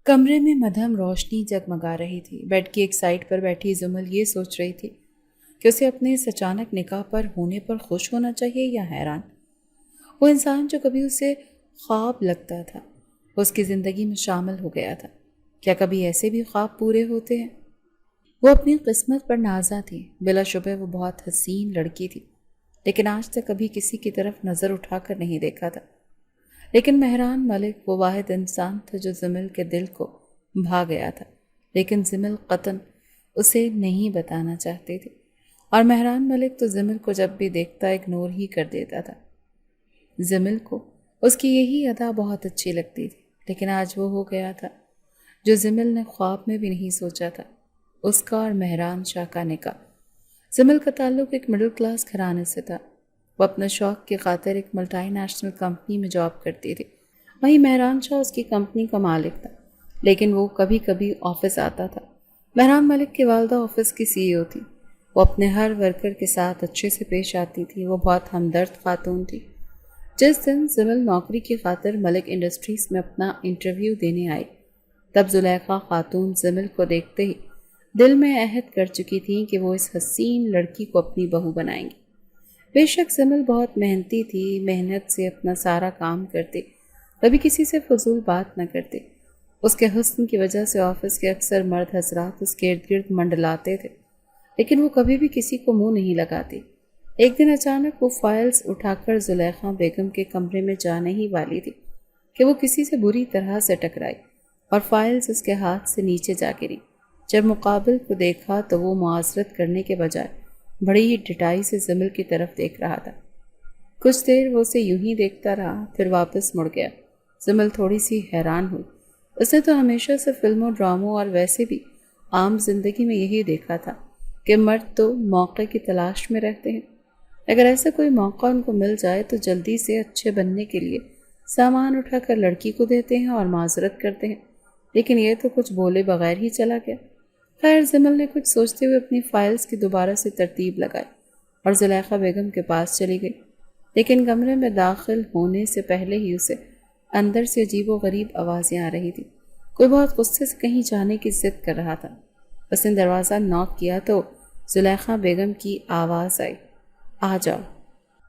کمرے میں مدھم روشنی جگمگا رہی تھی۔ بیڈ کی ایک سائڈ پر بیٹھی زمل یہ سوچ رہی تھی کہ اسے اپنے اس اچانک نکاح پر ہونے پر خوش ہونا چاہیے یا حیران۔ وہ انسان جو کبھی اسے خواب لگتا تھا وہ اس کی زندگی میں شامل ہو گیا تھا۔ کیا کبھی ایسے بھی خواب پورے ہوتے ہیں؟ وہ اپنی قسمت پر نازا تھی۔ بلا شبہ وہ بہت حسین لڑکی تھی، لیکن آج تک کبھی کسی کی طرف نظر اٹھا کر نہیں دیکھا تھا۔ لیکن مہران ملک وہ واحد انسان تھا جو زمل کے دل کو بھا گیا تھا، لیکن زمل قطعاً اسے نہیں بتانا چاہتی تھی، اور مہران ملک تو زمل کو جب بھی دیکھتا اگنور ہی کر دیتا تھا۔ زمل کو اس کی یہی ادا بہت اچھی لگتی تھی، لیکن آج وہ ہو گیا تھا جو زمل نے خواب میں بھی نہیں سوچا تھا، اس کا اور مہران شاہ کا نکاح۔ زمل کا تعلق ایک مڈل کلاس گھرانے سے تھا۔ وہ اپنے شوق کی خاطر ایک ملٹی نیشنل کمپنی میں جاب کرتی تھی، وہیں مہران شاہ اس کی کمپنی کا مالک تھا، لیکن وہ کبھی کبھی آفس آتا تھا۔ مہران ملک کی والدہ آفس کی CEO تھی۔ وہ اپنے ہر ورکر کے ساتھ اچھے سے پیش آتی تھی۔ وہ بہت ہمدرد خاتون تھی۔ جس دن زمل نوکری کی خاطر ملک انڈسٹریز میں اپنا انٹرویو دینے آئی، تب زلیخا خاتون زمل کو دیکھتے ہی دل میں عہد کر چکی تھی کہ وہ اس حسین لڑکی کو اپنی بہو بنائیں گی۔ بے شک زمل بہت محنتی تھی، محنت سے اپنا سارا کام کرتی، کبھی کسی سے فضول بات نہ کرتی۔ اس کے حسن کی وجہ سے آفس کے اکثر مرد حضرات اس کے ارد گرد منڈلاتے تھے، لیکن وہ کبھی بھی کسی کو منہ نہیں لگاتی۔ ایک دن اچانک وہ فائلز اٹھا کر زلیخا بیگم کے کمرے میں جانے ہی والی تھی کہ وہ کسی سے بری طرح سے ٹکرائی اور فائلز اس کے ہاتھ سے نیچے جا گری۔ جب مقابل کو دیکھا تو وہ معذرت کرنے کے بجائے بڑی ہی ڈٹائی سے زمل کی طرف دیکھ رہا تھا۔ کچھ دیر وہ اسے یوں ہی دیکھتا رہا، پھر واپس مڑ گیا۔ زمل تھوڑی سی حیران ہوئی۔ اس نے تو ہمیشہ سے فلموں، ڈراموں اور ویسے بھی عام زندگی میں یہی دیکھا تھا کہ مرد تو موقع کی تلاش میں رہتے ہیں۔ اگر ایسا کوئی موقع ان کو مل جائے تو جلدی سے اچھے بننے کے لیے سامان اٹھا کر لڑکی کو دیتے ہیں اور معذرت کرتے ہیں، لیکن یہ تو کچھ بولے بغیر ہی چلا گیا۔ خیر، زمل نے کچھ سوچتے ہوئے اپنی فائلز کی دوبارہ سے ترتیب لگائی اور زلیخا بیگم کے پاس چلی گئی، لیکن کمرے میں داخل ہونے سے پہلے ہی اسے اندر سے عجیب و غریب آوازیں آ رہی تھی۔ کوئی بہت غصے سے کہیں جانے کی ضد کر رہا تھا۔ اس نے دروازہ نوک کیا تو زلیخا بیگم کی آواز آئی، آ جاؤ۔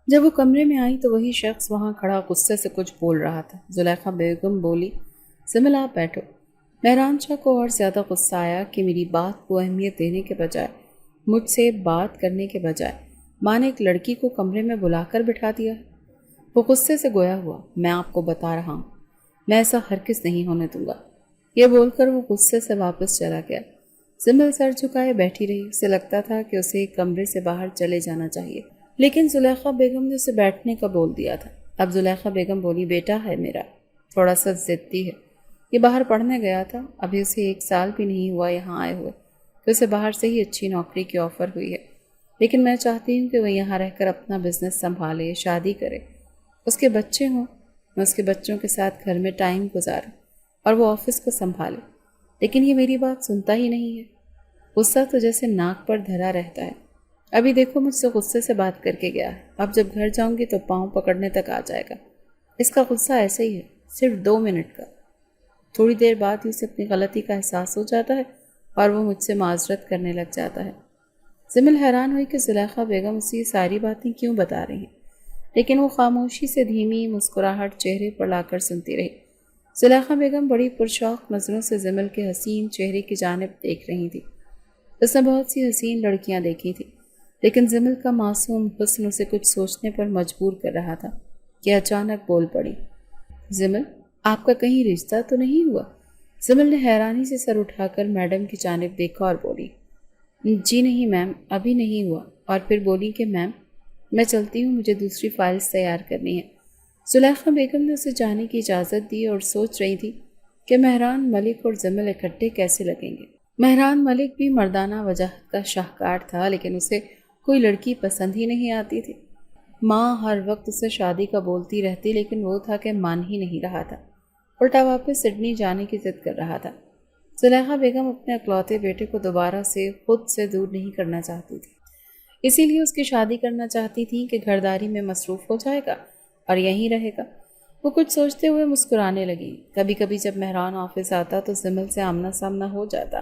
جب وہ کمرے میں آئی تو وہی شخص وہاں کھڑا غصے سے کچھ بول رہا تھا۔ زلیخا بیگم بولی، زمل آپ بیٹھو۔ مہران شاہ کو اور زیادہ غصہ آیا کہ میری بات کو اہمیت دینے کے بجائے، مجھ سے بات کرنے کے بجائے ماں نے ایک لڑکی کو کمرے میں بلا کر بٹھا دیا۔ وہ غصے سے گویا ہوا، میں آپ کو بتا رہا ہوں، میں ایسا ہرگز نہیں ہونے دوں گا۔ یہ بول کر وہ غصے سے واپس چلا گیا۔ زمل سر جھکائے بیٹھی رہی۔ اسے لگتا تھا کہ اسے کمرے سے باہر چلے جانا چاہیے، لیکن زلیخا بیگم نے اسے بیٹھنے کا بول دیا تھا۔ اب زلیخا بیگم بولی، بیٹا ہے میرا، تھوڑا سا ضدی ہے، یہ باہر پڑھنے گیا تھا، ابھی اسے 1 سال بھی نہیں ہوا یہاں آئے ہوئے، کہ اسے باہر سے ہی اچھی نوکری کی آفر ہوئی ہے، لیکن میں چاہتی ہوں کہ وہ یہاں رہ کر اپنا بزنس سنبھالے، شادی کرے، اس کے بچے ہوں، میں اس کے بچوں کے ساتھ گھر میں ٹائم گزاروں اور وہ آفس کو سنبھالے، لیکن یہ میری بات سنتا ہی نہیں ہے۔ غصہ تو جیسے ناک پر دھرا رہتا ہے۔ ابھی دیکھو مجھ سے غصے سے بات کر کے گیا ہے، اب جب گھر جاؤں گی تو پاؤں پکڑنے تک آ جائے گا۔ اس کا غصہ ایسے ہی ہے، صرف 2 منٹ کا۔ تھوڑی دیر بعد ہی اسے اپنی غلطی کا احساس ہو جاتا ہے اور وہ مجھ سے معذرت کرنے لگ جاتا ہے۔ زمل حیران ہوئی کہ زلیخا بیگم اسے یہ ساری باتیں کیوں بتا رہی ہیں، لیکن وہ خاموشی سے دھیمی مسکراہٹ چہرے پر لا کر سنتی رہی۔ زلیخا بیگم بڑی پرشوق نظروں سے زمل کے حسین چہرے کی جانب دیکھ رہی تھی۔ اس نے بہت سی حسین لڑکیاں دیکھی تھی، لیکن زمل کا معصوم حسن اسے کچھ سوچنے پر مجبور کر رہا تھا کہ اچانک بول پڑی، زمل آپ کا کہیں رشتہ تو نہیں ہوا؟ زمل نے حیرانی سے سر اٹھا کر میڈم کی جانب دیکھا اور بولی، جی نہیں میم، ابھی نہیں ہوا، اور پھر بولی کہ میم میں چلتی ہوں، مجھے دوسری فائلز تیار کرنی ہے۔ زلیخا بیگم نے اسے جانے کی اجازت دی اور سوچ رہی تھی کہ مہران ملک اور زمل اکٹھے کیسے لگیں گے۔ مہران ملک بھی مردانہ وجاہت کا شاہکار تھا، لیکن اسے کوئی لڑکی پسند ہی نہیں آتی تھی۔ ماں ہر وقت اسے شادی کا بولتی رہتی، لیکن وہ تھا کہ مان ہی نہیں رہا تھا، الٹا واپس سڈنی جانے کی ضد کر رہا تھا۔ زلیخا بیگم اپنے اکلوتے بیٹے کو دوبارہ سے خود سے دور نہیں کرنا چاہتی تھی، اسی لیے اس کی شادی کرنا چاہتی تھی کہ گھرداری میں مصروف ہو جائے گا اور یہیں رہے گا۔ وہ کچھ سوچتے ہوئے مسکرانے لگی۔ کبھی کبھی جب مہران آفس آتا تو زمل سے آمنا سامنا ہو جاتا۔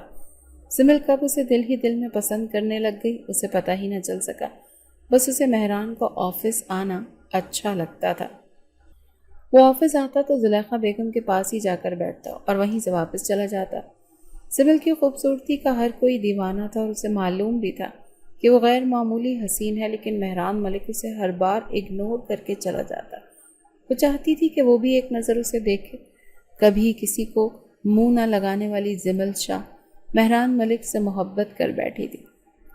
زمل کب اسے دل ہی دل میں پسند کرنے لگ گئی اسے پتہ ہی نہ چل سکا، بس اسے مہران کو آفس آنا اچھا لگتا تھا۔ وہ آفس آتا تو زلیخا بیگم کے پاس ہی جا کر بیٹھتا اور وہیں سے واپس چلا جاتا۔ زمل کی خوبصورتی کا ہر کوئی دیوانہ تھا اور اسے معلوم بھی تھا کہ وہ غیر معمولی حسین ہے، لیکن مہران ملک اسے ہر بار اگنور کر کے چلا جاتا۔ وہ چاہتی تھی کہ وہ بھی ایک نظر اسے دیکھے۔ کبھی کسی کو منہ نہ لگانے والی زمل شاہ مہران ملک سے محبت کر بیٹھی تھی۔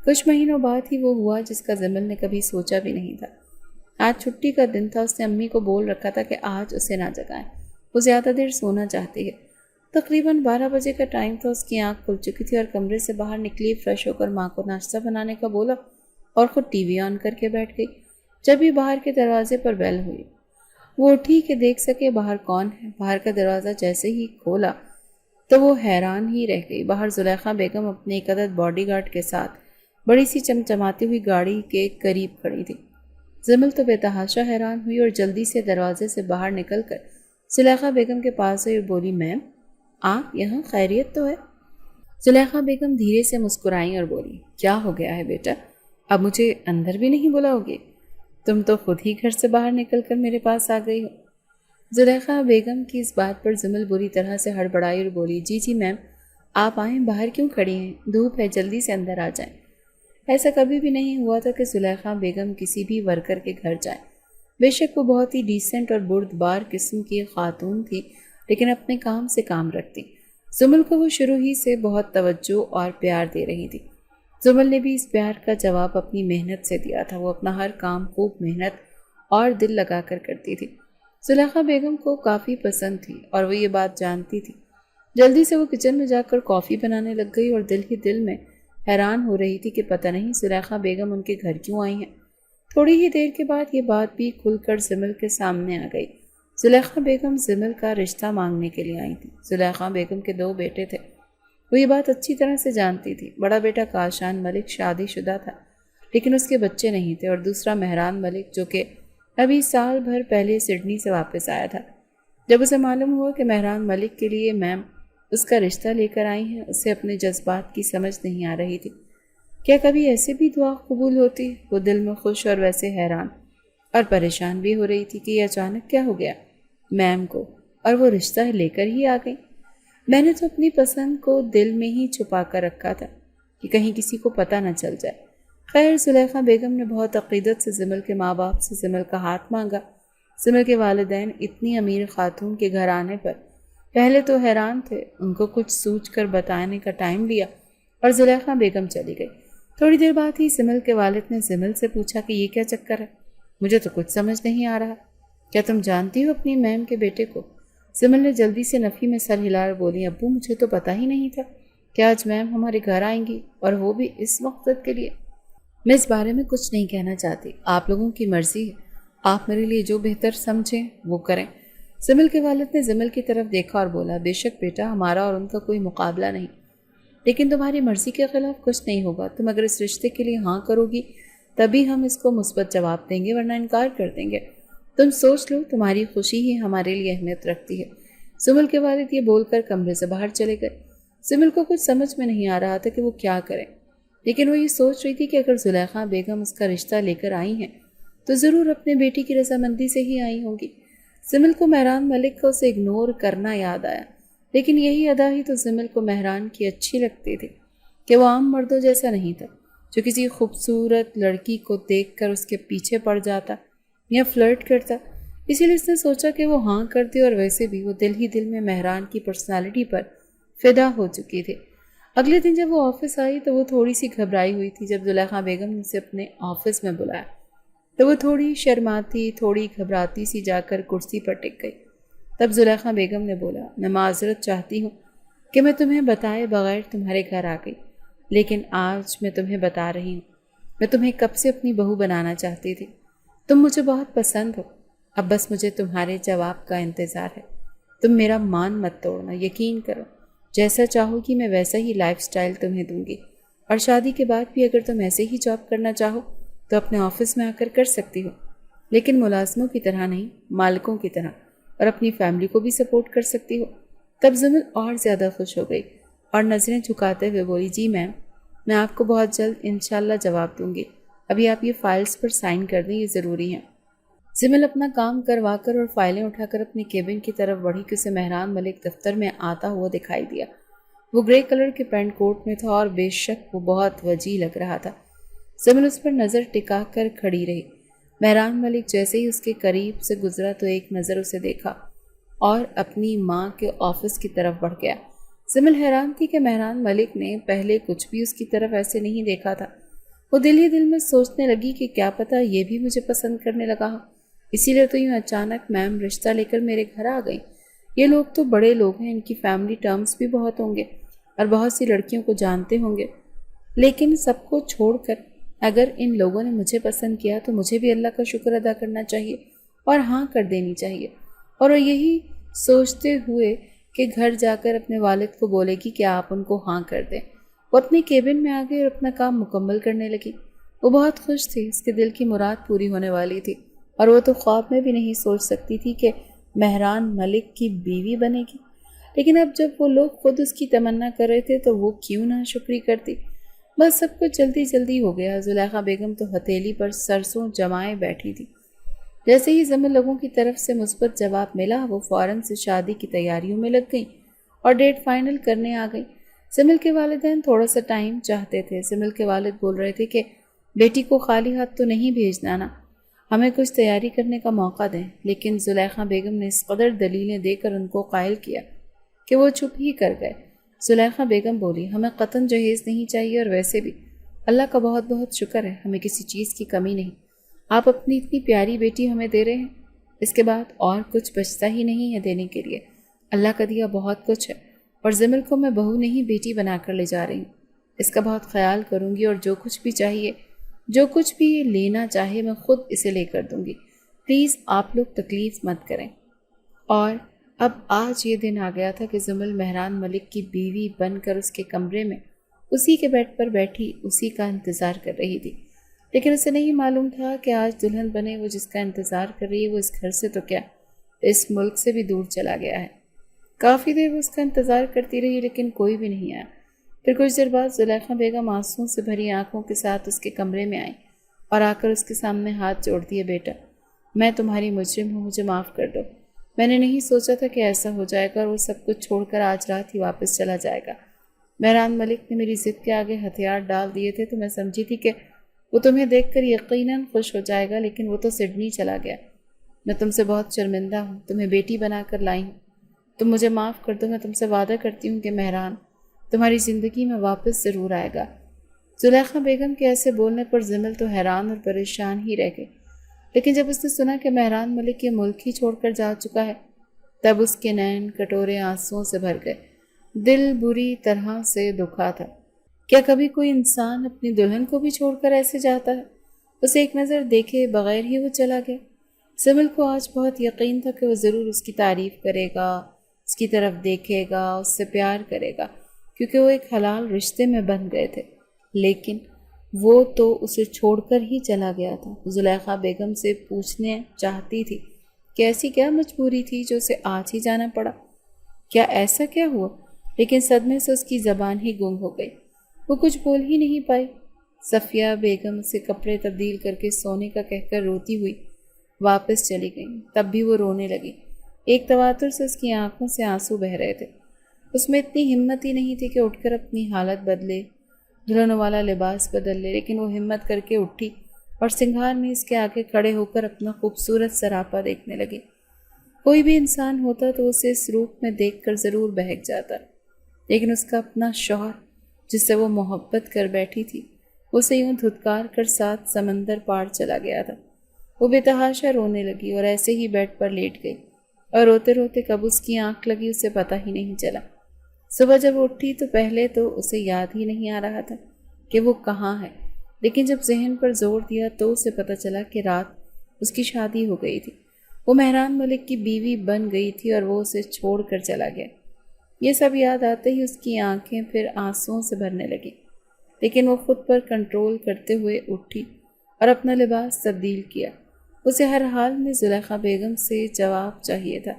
کچھ مہینوں بعد ہی وہ ہوا جس کا زمل نے کبھی سوچا بھی نہیں تھا۔ آج چھٹی کا دن تھا، اس نے امی کو بول رکھا تھا کہ آج اسے نہ جگائیں، وہ زیادہ دیر سونا چاہتی ہے۔ تقریباً 12 بجے کا ٹائم تھا، اس کی آنکھ کھل چکی تھی اور کمرے سے باہر نکلی، فریش ہو کر ماں کو ناشتہ بنانے کا بولا اور خود ٹی وی آن کر کے بیٹھ گئی۔ جب ہی باہر کے دروازے پر بیل ہوئی، وہ اٹھی کہ دیکھ سکے باہر کون ہے۔ باہر کا دروازہ جیسے ہی کھولا تو وہ حیران ہی رہ گئی۔ باہر زلیخا بیگم اپنے ایک عدد باڈی گارڈ کے ساتھ بڑی سی چمچماتی ہوئی گاڑی کے قریب کھڑی تھی۔ زمل تو بے تحاشا حیران ہوئی اور جلدی سے دروازے سے باہر نکل کر زلیخا بیگم کے پاس آئی اور بولی، میم آپ یہاں، خیریت تو ہے؟ زلیخا بیگم دھیرے سے مسکرائیں اور بولی، کیا ہو گیا ہے بیٹا، اب مجھے اندر بھی نہیں بلاؤ گے؟ تم تو خود ہی گھر سے باہر نکل کر میرے پاس آ گئی ہو۔ زلیخا بیگم کی اس بات پر زمل بری طرح سے ہڑبڑائی اور بولی، جی جی میم، آپ آئیں، باہر کیوں کھڑی ہیں؟ دھوپ ہے، جلدی سے اندر آ جائیں۔ ایسا کبھی بھی نہیں ہوا تھا کہ زلیخا بیگم کسی بھی ورکر کے گھر جائیں۔ بے شک وہ بہت ہی ڈیسنٹ اور بردبار قسم کی خاتون تھی، لیکن اپنے کام سے کام رکھتی۔ زمل کو وہ شروع ہی سے بہت توجہ اور پیار دے رہی تھی۔ زمل نے بھی اس پیار کا جواب اپنی محنت سے دیا تھا۔ وہ اپنا ہر کام خوب محنت اور دل لگا کر کرتی تھی۔ زلیخا بیگم کو کافی پسند تھی اور وہ یہ بات جانتی تھی۔ جلدی سے وہ کچن میں جا کر کافی بنانے لگ گئی اور دل ہی دل میں حیران ہو رہی تھی کہ پتہ نہیں زلیخا بیگم ان کے گھر کیوں آئی ہیں۔ تھوڑی ہی دیر کے بعد یہ بات بھی کھل کر زمل کے سامنے آ گئی۔ زلیخا بیگم زمل کا رشتہ مانگنے کے لیے آئی تھی۔ زلیخا بیگم کے 2 بیٹے تھے، وہ یہ بات اچھی طرح سے جانتی تھی۔ بڑا بیٹا کاشان ملک شادی شدہ تھا، لیکن اس کے بچے نہیں تھے، اور دوسرا مہران ملک جو کہ ابھی سال بھر پہلے سڈنی سے واپس آیا تھا۔ جب اسے معلوم ہوا کہ مہران ملک کے لیے میم اس کا رشتہ لے کر آئی ہیں، اسے اپنے جذبات کی سمجھ نہیں آ رہی تھی۔ کیا کبھی ایسے بھی دعا قبول ہوتی؟ وہ دل میں خوش اور ویسے حیران اور پریشان بھی ہو رہی تھی کہ یہ اچانک کیا ہو گیا میم کو، اور وہ رشتہ لے کر ہی آ گئی۔ میں نے تو اپنی پسند کو دل میں ہی چھپا کر رکھا تھا کہ کہیں کسی کو پتہ نہ چل جائے۔ خیر، زلیخا بیگم نے بہت عقیدت سے زمل کے ماں باپ سے زمل کا ہاتھ مانگا۔ زمل کے والدین اتنی امیر خاتون کے گھر آنے پر پہلے تو حیران تھے، ان کو کچھ سوچ کر بتانے کا ٹائم لیا اور زلیخا بیگم چلی گئی۔ تھوڑی دیر بعد ہی زمل کے والد نے زمل سے پوچھا کہ یہ کیا چکر ہے؟ مجھے تو کچھ سمجھ نہیں آ رہا، کیا تم جانتی ہو اپنی میم کے بیٹے کو؟ زمل نے جلدی سے نفی میں سر ہلا اور بولی، ابو مجھے تو پتہ ہی نہیں تھا کہ آج میم ہمارے گھر آئیں گی، اور وہ بھی اس مقصد کے لیے۔ میں اس بارے میں کچھ نہیں کہنا چاہتی، آپ لوگوں کی مرضی ہے، آپ میرے لیے جو بہتر سمجھیں وہ کریں۔ زمل کے والد نے زمل کی طرف دیکھا اور بولا، بے شک بیٹا، ہمارا اور ان کا کوئی مقابلہ نہیں، لیکن تمہاری مرضی کے خلاف کچھ نہیں ہوگا۔ تم اگر اس رشتے کے لیے ہاں کرو گی تبھی ہم اس کو مثبت جواب دیں گے، ورنہ انکار کر دیں گے۔ تم سوچ لو، تمہاری خوشی ہی ہمارے لیے اہمیت رکھتی ہے۔ زمل کے والد یہ بول کر کمرے سے باہر چلے گئے۔ زمل کو کچھ سمجھ میں نہیں آ رہا تھا کہ وہ کیا کرے، لیکن وہ یہ سوچ رہی تھی کہ اگر زلیخا بیگم اس کا رشتہ لے کر آئی ہیں تو ضرور اپنے بیٹی کی رضامندی سے ہی آئی ہوں گی۔ زمل کو مہران ملک کو اسے اگنور کرنا یاد آیا، لیکن یہی ادا ہی تو زمل کو مہران کی اچھی لگتی تھی کہ وہ عام مردوں جیسا نہیں تھا جو کسی خوبصورت لڑکی کو دیکھ کر اس کے پیچھے پڑ جاتا یا فلرٹ کرتا۔ اسی لیے اس نے سوچا کہ وہ ہاں کرتی، اور ویسے بھی وہ دل ہی دل میں مہران کی پرسنالٹی پر فدا ہو چکی تھی۔ اگلے دن جب وہ آفس آئی تو وہ تھوڑی سی گھبرائی ہوئی تھی۔ جب زلیخا بیگم نے اسے اپنے آفس میں بلایا تو وہ تھوڑی شرماتی، تھوڑی گھبراتی سی جا کر کرسی پر ٹک گئی۔ تب زلیخا بیگم نے بولا، میں معذرت چاہتی ہوں کہ میں تمہیں بتائے بغیر تمہارے گھر آ گئی، لیکن آج میں تمہیں بتا رہی ہوں، میں تمہیں کب سے اپنی بہو بنانا چاہتی تھی۔ تم مجھے بہت پسند ہو، اب بس مجھے تمہارے جواب کا انتظار ہے۔ تم میرا مان مت توڑنا، یقین کرو، جیسا چاہو گی میں ویسا ہی لائف سٹائل تمہیں دوں گی، اور شادی کے بعد بھی اگر تم ایسے ہی جاب کرنا چاہو تو اپنے آفس میں آ کر سکتی ہو، لیکن ملازموں کی طرح نہیں، مالکوں کی طرح۔ اور اپنی فیملی کو بھی سپورٹ کر سکتی ہو۔ تب زمل اور زیادہ خوش ہو گئی اور نظریں جھکاتے ہوئے بولی، جی میم، میں آپ کو بہت جلد انشاءاللہ جواب دوں گی۔ ابھی آپ یہ فائلز پر سائن کر دیں، یہ ضروری ہیں۔ زمل اپنا کام کروا کر اور فائلیں اٹھا کر اپنی کیبن کی طرف بڑھی کہ اسے مہران ملک دفتر میں آتا ہوا دکھائی دیا۔ وہ گرے کلر کے پینٹ کوٹ میں تھا اور بے شک وہ بہت وجیح لگ رہا تھا۔ زمل اس پر نظر ٹکا کر کھڑی رہی۔ مہران ملک جیسے ہی اس کے قریب سے گزرا تو ایک نظر اسے دیکھا اور اپنی ماں کے آفس کی طرف بڑھ گیا۔ زمل حیران تھی کہ مہران ملک نے پہلے کچھ بھی اس کی طرف ایسے نہیں دیکھا تھا۔ وہ دل ہی دل میں سوچنے لگی کہ کیا پتہ یہ بھی مجھے پسند کرنے لگا ہو، اسی لیے تو یوں اچانک میم رشتہ لے کر میرے گھر آ گئی۔ یہ لوگ تو بڑے لوگ ہیں، ان کی فیملی ٹرمز بھی بہت ہوں گے اور بہت سی لڑکیوں کو جانتے ہوں گے، لیکن سب کو چھوڑ کر اگر ان لوگوں نے مجھے پسند کیا تو مجھے بھی اللہ کا شکر ادا کرنا چاہیے اور ہاں کر دینی چاہیے۔ اور وہ یہی سوچتے ہوئے کہ گھر جا کر اپنے والد کو بولے گی کہ آپ ان کو ہاں کر دیں، وہ اپنی کیبن میں آ گئی اور اپنا کام مکمل کرنے لگی۔ وہ بہت خوش تھی، اس کے دل کی مراد پوری ہونے والی تھی اور وہ تو خواب میں بھی نہیں سوچ سکتی تھی کہ مہران ملک کی بیوی بنے گی۔ لیکن اب جب وہ لوگ خود اس کی تمنا کر رہے تھے تو وہ کیوں نہ شکری کرتی۔ بس سب کچھ جلدی جلدی ہو گیا۔ زلیخا بیگم تو ہتھیلی پر سرسوں جمائے بیٹھی تھی۔ جیسے ہی زمل لوگوں کی طرف سے مثبت جواب ملا، وہ فوراً سے شادی کی تیاریوں میں لگ گئیں اور ڈیٹ فائنل کرنے آ گئی۔ زمل کے والدین تھوڑا سا ٹائم چاہتے تھے۔ زمل کے والد بول رہے تھے کہ بیٹی کو خالی ہاتھ تو نہیں بھیجنا نا، ہمیں کچھ تیاری کرنے کا موقع دیں، لیکن زلیخا بیگم نے اس قدر دلیلیں دے کر ان کو قائل کیا کہ وہ چپ ہی کر گئے۔ زلیخا بیگم بولی، ہمیں قطعاً جہیز نہیں چاہیے، اور ویسے بھی اللہ کا بہت بہت شکر ہے، ہمیں کسی چیز کی کمی نہیں۔ آپ اپنی اتنی پیاری بیٹی ہمیں دے رہے ہیں، اس کے بعد اور کچھ بچتا ہی نہیں ہے دینے کے لیے۔ اللہ کا دیا بہت کچھ ہے، اور زمل کو میں بہو نہیں بیٹی بنا کر لے جا رہی ہوں۔ اس کا بہت خیال کروں گی، اور جو کچھ بھی چاہیے، جو کچھ بھی لینا چاہے، میں خود اسے لے کر دوں گی۔ پلیز آپ لوگ تکلیف مت کریں۔ اور اب آج یہ دن آ گیا تھا کہ زمل مہران ملک کی بیوی بن کر اس کے کمرے میں اسی کے بیڈ پر بیٹھی اسی کا انتظار کر رہی تھی، لیکن اسے نہیں معلوم تھا کہ آج دلہن بنے وہ جس کا انتظار کر رہی ہے وہ اس گھر سے تو کیا اس ملک سے بھی دور چلا گیا ہے۔ کافی دیر وہ اس کا انتظار کرتی رہی لیکن کوئی بھی نہیں آیا۔ پھر کچھ دیر بعد زلیخا بیگم آنسوؤں سے بھری آنکھوں کے ساتھ اس کے کمرے میں آئی اور آ کر اس کے سامنے ہاتھ جوڑ دیے، بیٹا میں تمہاری مجرم ہوں، مجھے معاف کر دو۔ میں نے نہیں سوچا تھا کہ ایسا ہو جائے گا اور وہ سب کچھ چھوڑ کر آج رات ہی واپس چلا جائے گا۔ مہران ملک نے میری ضد کے آگے ہتھیار ڈال دیے تھے تو میں سمجھی تھی کہ وہ تمہیں دیکھ کر یقیناً خوش ہو جائے گا، لیکن وہ تو سڈنی چلا گیا۔ میں تم سے بہت شرمندہ ہوں، تمہیں بیٹی بنا کر لائی ہوں، تم مجھے معاف کر دو۔ میں تم سے وعدہ کرتی ہوں کہ مہران تمہاری زندگی میں واپس ضرور آئے گا۔ زلیخا بیگم کے ایسے بولنے پر زمل تو حیران اور پریشان ہی رہ گئی، لیکن جب اس نے سنا کہ مہران ملک یہ ملک ہی چھوڑ کر جا چکا ہے تب اس کے نین کٹورے آنسوؤں سے بھر گئے۔ دل بری طرح سے دکھا تھا۔ کیا کبھی کوئی انسان اپنی دلہن کو بھی چھوڑ کر ایسے جاتا ہے؟ اسے ایک نظر دیکھے بغیر ہی وہ چلا گیا۔ زمل کو آج بہت یقین تھا کہ وہ ضرور اس کی تعریف کرے گا، اس کی طرف دیکھے گا، اس سے پیار کرے گا، کیونکہ وہ ایک حلال رشتے میں بندھ گئے تھے، لیکن وہ تو اسے چھوڑ کر ہی چلا گیا تھا۔ زلیخا بیگم سے پوچھنے چاہتی تھی کہ ایسی کیا مجبوری تھی جو اسے آج ہی جانا پڑا، کیا ایسا کیا ہوا، لیکن صدمے سے اس کی زبان ہی گم ہو گئی، وہ کچھ بول ہی نہیں پائی۔ صفیہ بیگم اسے کپڑے تبدیل کر کے سونے کا کہہ کر روتی ہوئی واپس چلی گئی، تب بھی وہ رونے لگی۔ ایک تواتر سے اس کی آنکھوں سے آنسو بہہ رہے تھے۔ اس میں اتنی ہمت ہی نہیں تھی کہ اٹھ کر اپنی حالت بدلے، دلہنوں والا لباس بدل لے، لیکن وہ ہمت کر کے اٹھی اور سنگھار میں اس کے آگے کھڑے ہو کر اپنا خوبصورت سراپا دیکھنے لگی۔ کوئی بھی انسان ہوتا تو اسے اس روپ میں دیکھ کر ضرور بہک جاتا، لیکن اس کا اپنا شوہر جس سے وہ محبت کر بیٹھی تھی اسے یوں دھتکار کر ساتھ سمندر پار چلا گیا تھا۔ وہ بے تحاشا رونے لگی اور ایسے ہی بیڈ پر لیٹ گئی، اور روتے روتے کب اس کی آنکھ لگی اسے پتہ ہی نہیں چلا۔ صبح جب اٹھی تو پہلے تو اسے یاد ہی نہیں آ رہا تھا کہ وہ کہاں ہے، لیکن جب ذہن پر زور دیا تو اسے پتہ چلا کہ رات اس کی شادی ہو گئی تھی، وہ مہران ملک کی بیوی بن گئی تھی اور وہ اسے چھوڑ کر چلا گیا۔ یہ سب یاد آتے ہی اس کی آنکھیں پھر آنسوؤں سے بھرنے لگی، لیکن وہ خود پر کنٹرول کرتے ہوئے اٹھی اور اپنا لباس تبدیل کیا۔ اسے ہر حال میں زلیخا بیگم سے جواب چاہیے تھا